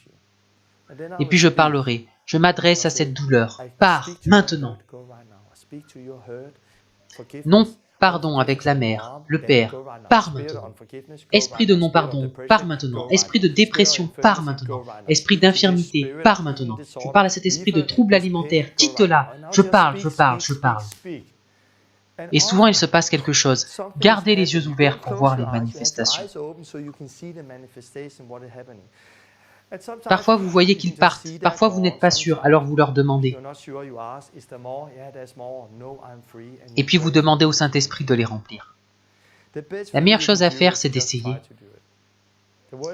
S1: Et puis je parlerai, je m'adresse à cette douleur, pars maintenant. Non, pardon avec la mère, le père, pars maintenant. Esprit de non-pardon, pars maintenant. Esprit de dépression, pars maintenant. Esprit d'infirmité, pars maintenant. Je parle à cet esprit de trouble alimentaire, quitte-la. Je parle, je parle, je parle. Et souvent il se passe quelque chose. Gardez les yeux ouverts pour voir les manifestations. Parfois vous voyez qu'ils partent, parfois vous n'êtes pas sûr, alors vous leur demandez. Et puis vous demandez au Saint-Esprit de les remplir. La meilleure chose à faire, c'est d'essayer.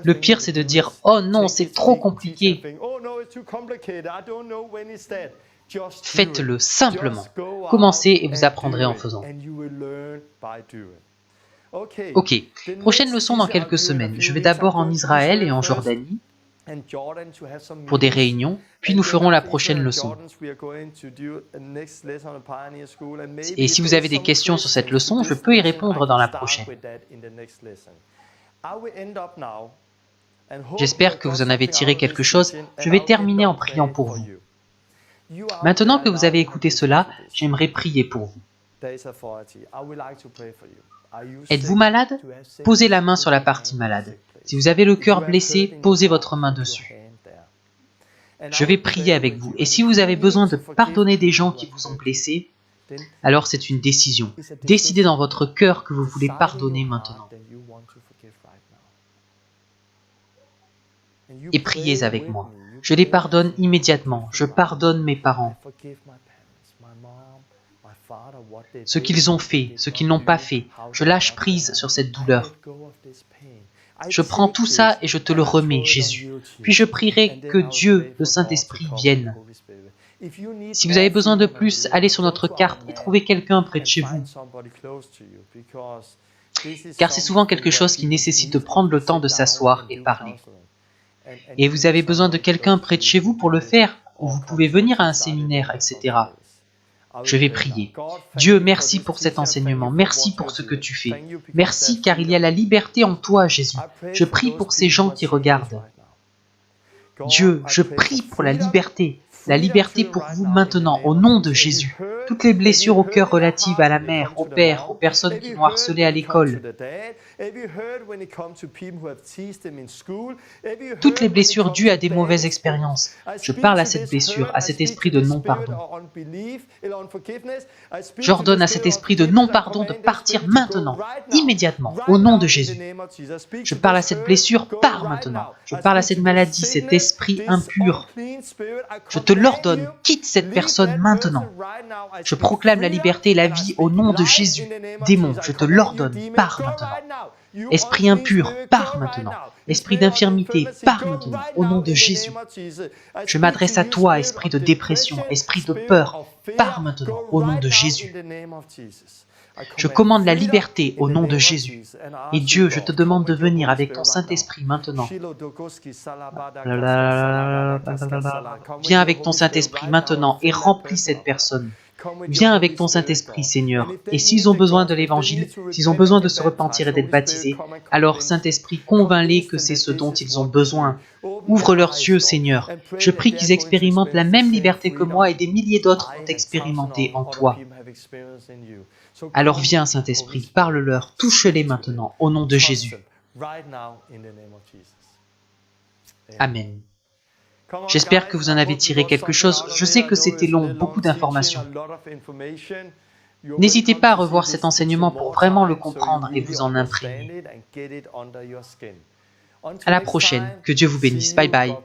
S1: Le pire, c'est de dire « Oh non, c'est trop compliqué ». Faites-le simplement. Commencez et vous apprendrez en faisant. Ok, prochaine leçon dans quelques semaines. Je vais d'abord en Israël et en Jordanie pour des réunions, puis nous ferons la prochaine leçon. Et si vous avez des questions sur cette leçon, je peux y répondre dans la prochaine. J'espère que vous en avez tiré quelque chose. Je vais terminer en priant pour vous. Maintenant que vous avez écouté cela, j'aimerais prier pour vous. Êtes-vous malade? Posez la main sur la partie malade. Si vous avez le cœur blessé, posez votre main dessus. Je vais prier avec vous. Et si vous avez besoin de pardonner des gens qui vous ont blessé, alors c'est une décision. Décidez dans votre cœur que vous voulez pardonner maintenant. Et priez avec moi. Je les pardonne immédiatement. Je pardonne mes parents. Ce qu'ils ont fait, ce qu'ils n'ont pas fait. Je lâche prise sur cette douleur. Je prends tout ça et je te le remets, Jésus. Puis je prierai que Dieu, le Saint-Esprit, vienne. Si vous avez besoin de plus, allez sur notre carte et trouvez quelqu'un près de chez vous. car c'est souvent quelque chose qui nécessite de prendre le temps de s'asseoir et parler. Et vous avez besoin de quelqu'un près de chez vous pour le faire, ou vous pouvez venir à un séminaire, etc. Je vais prier. Dieu, merci pour cet enseignement, merci pour ce que tu fais. Merci car il y a la liberté en toi, Jésus. Je prie pour ces gens qui regardent. Dieu, je prie pour la liberté pour vous maintenant, au nom de Jésus. Toutes les blessures au cœur relatives à la mère, au père, aux personnes qui m'ont harcelé à l'école, toutes les blessures dues à des mauvaises expériences, je parle à cette blessure, à cet esprit de non-pardon. J'ordonne à cet esprit de non-pardon de partir maintenant, immédiatement, au nom de Jésus. Je parle à cette blessure, pars maintenant. Je parle à cette maladie, cet esprit impur. Je te l'ordonne, quitte cette personne maintenant. Je proclame la liberté et la vie au nom de Jésus. Démon, je te l'ordonne, pars maintenant. Esprit impur, pars maintenant. Esprit d'infirmité, pars maintenant, au nom de Jésus. Je m'adresse à toi, esprit de dépression, esprit de peur, pars maintenant, au nom de Jésus. Je commande la liberté au nom de Jésus. Et Dieu, je te demande de venir avec ton Saint-Esprit maintenant. Viens avec ton Saint-Esprit maintenant et remplis cette personne. Viens avec ton Saint-Esprit, Seigneur. Et s'ils ont besoin de l'Évangile, s'ils ont besoin de se repentir et d'être baptisés, alors Saint-Esprit, convainc-les que c'est ce dont ils ont besoin. Ouvre leurs yeux, Seigneur. Je prie qu'ils expérimentent la même liberté que moi et des milliers d'autres ont expérimenté en toi. Alors viens, Saint-Esprit, parle-leur, touche-les maintenant, au nom de Jésus. Amen. J'espère que vous en avez tiré quelque chose. Je sais que c'était long, beaucoup d'informations. N'hésitez pas à revoir cet enseignement pour vraiment le comprendre et vous en imprégner. À la prochaine. Que Dieu vous bénisse. Bye bye.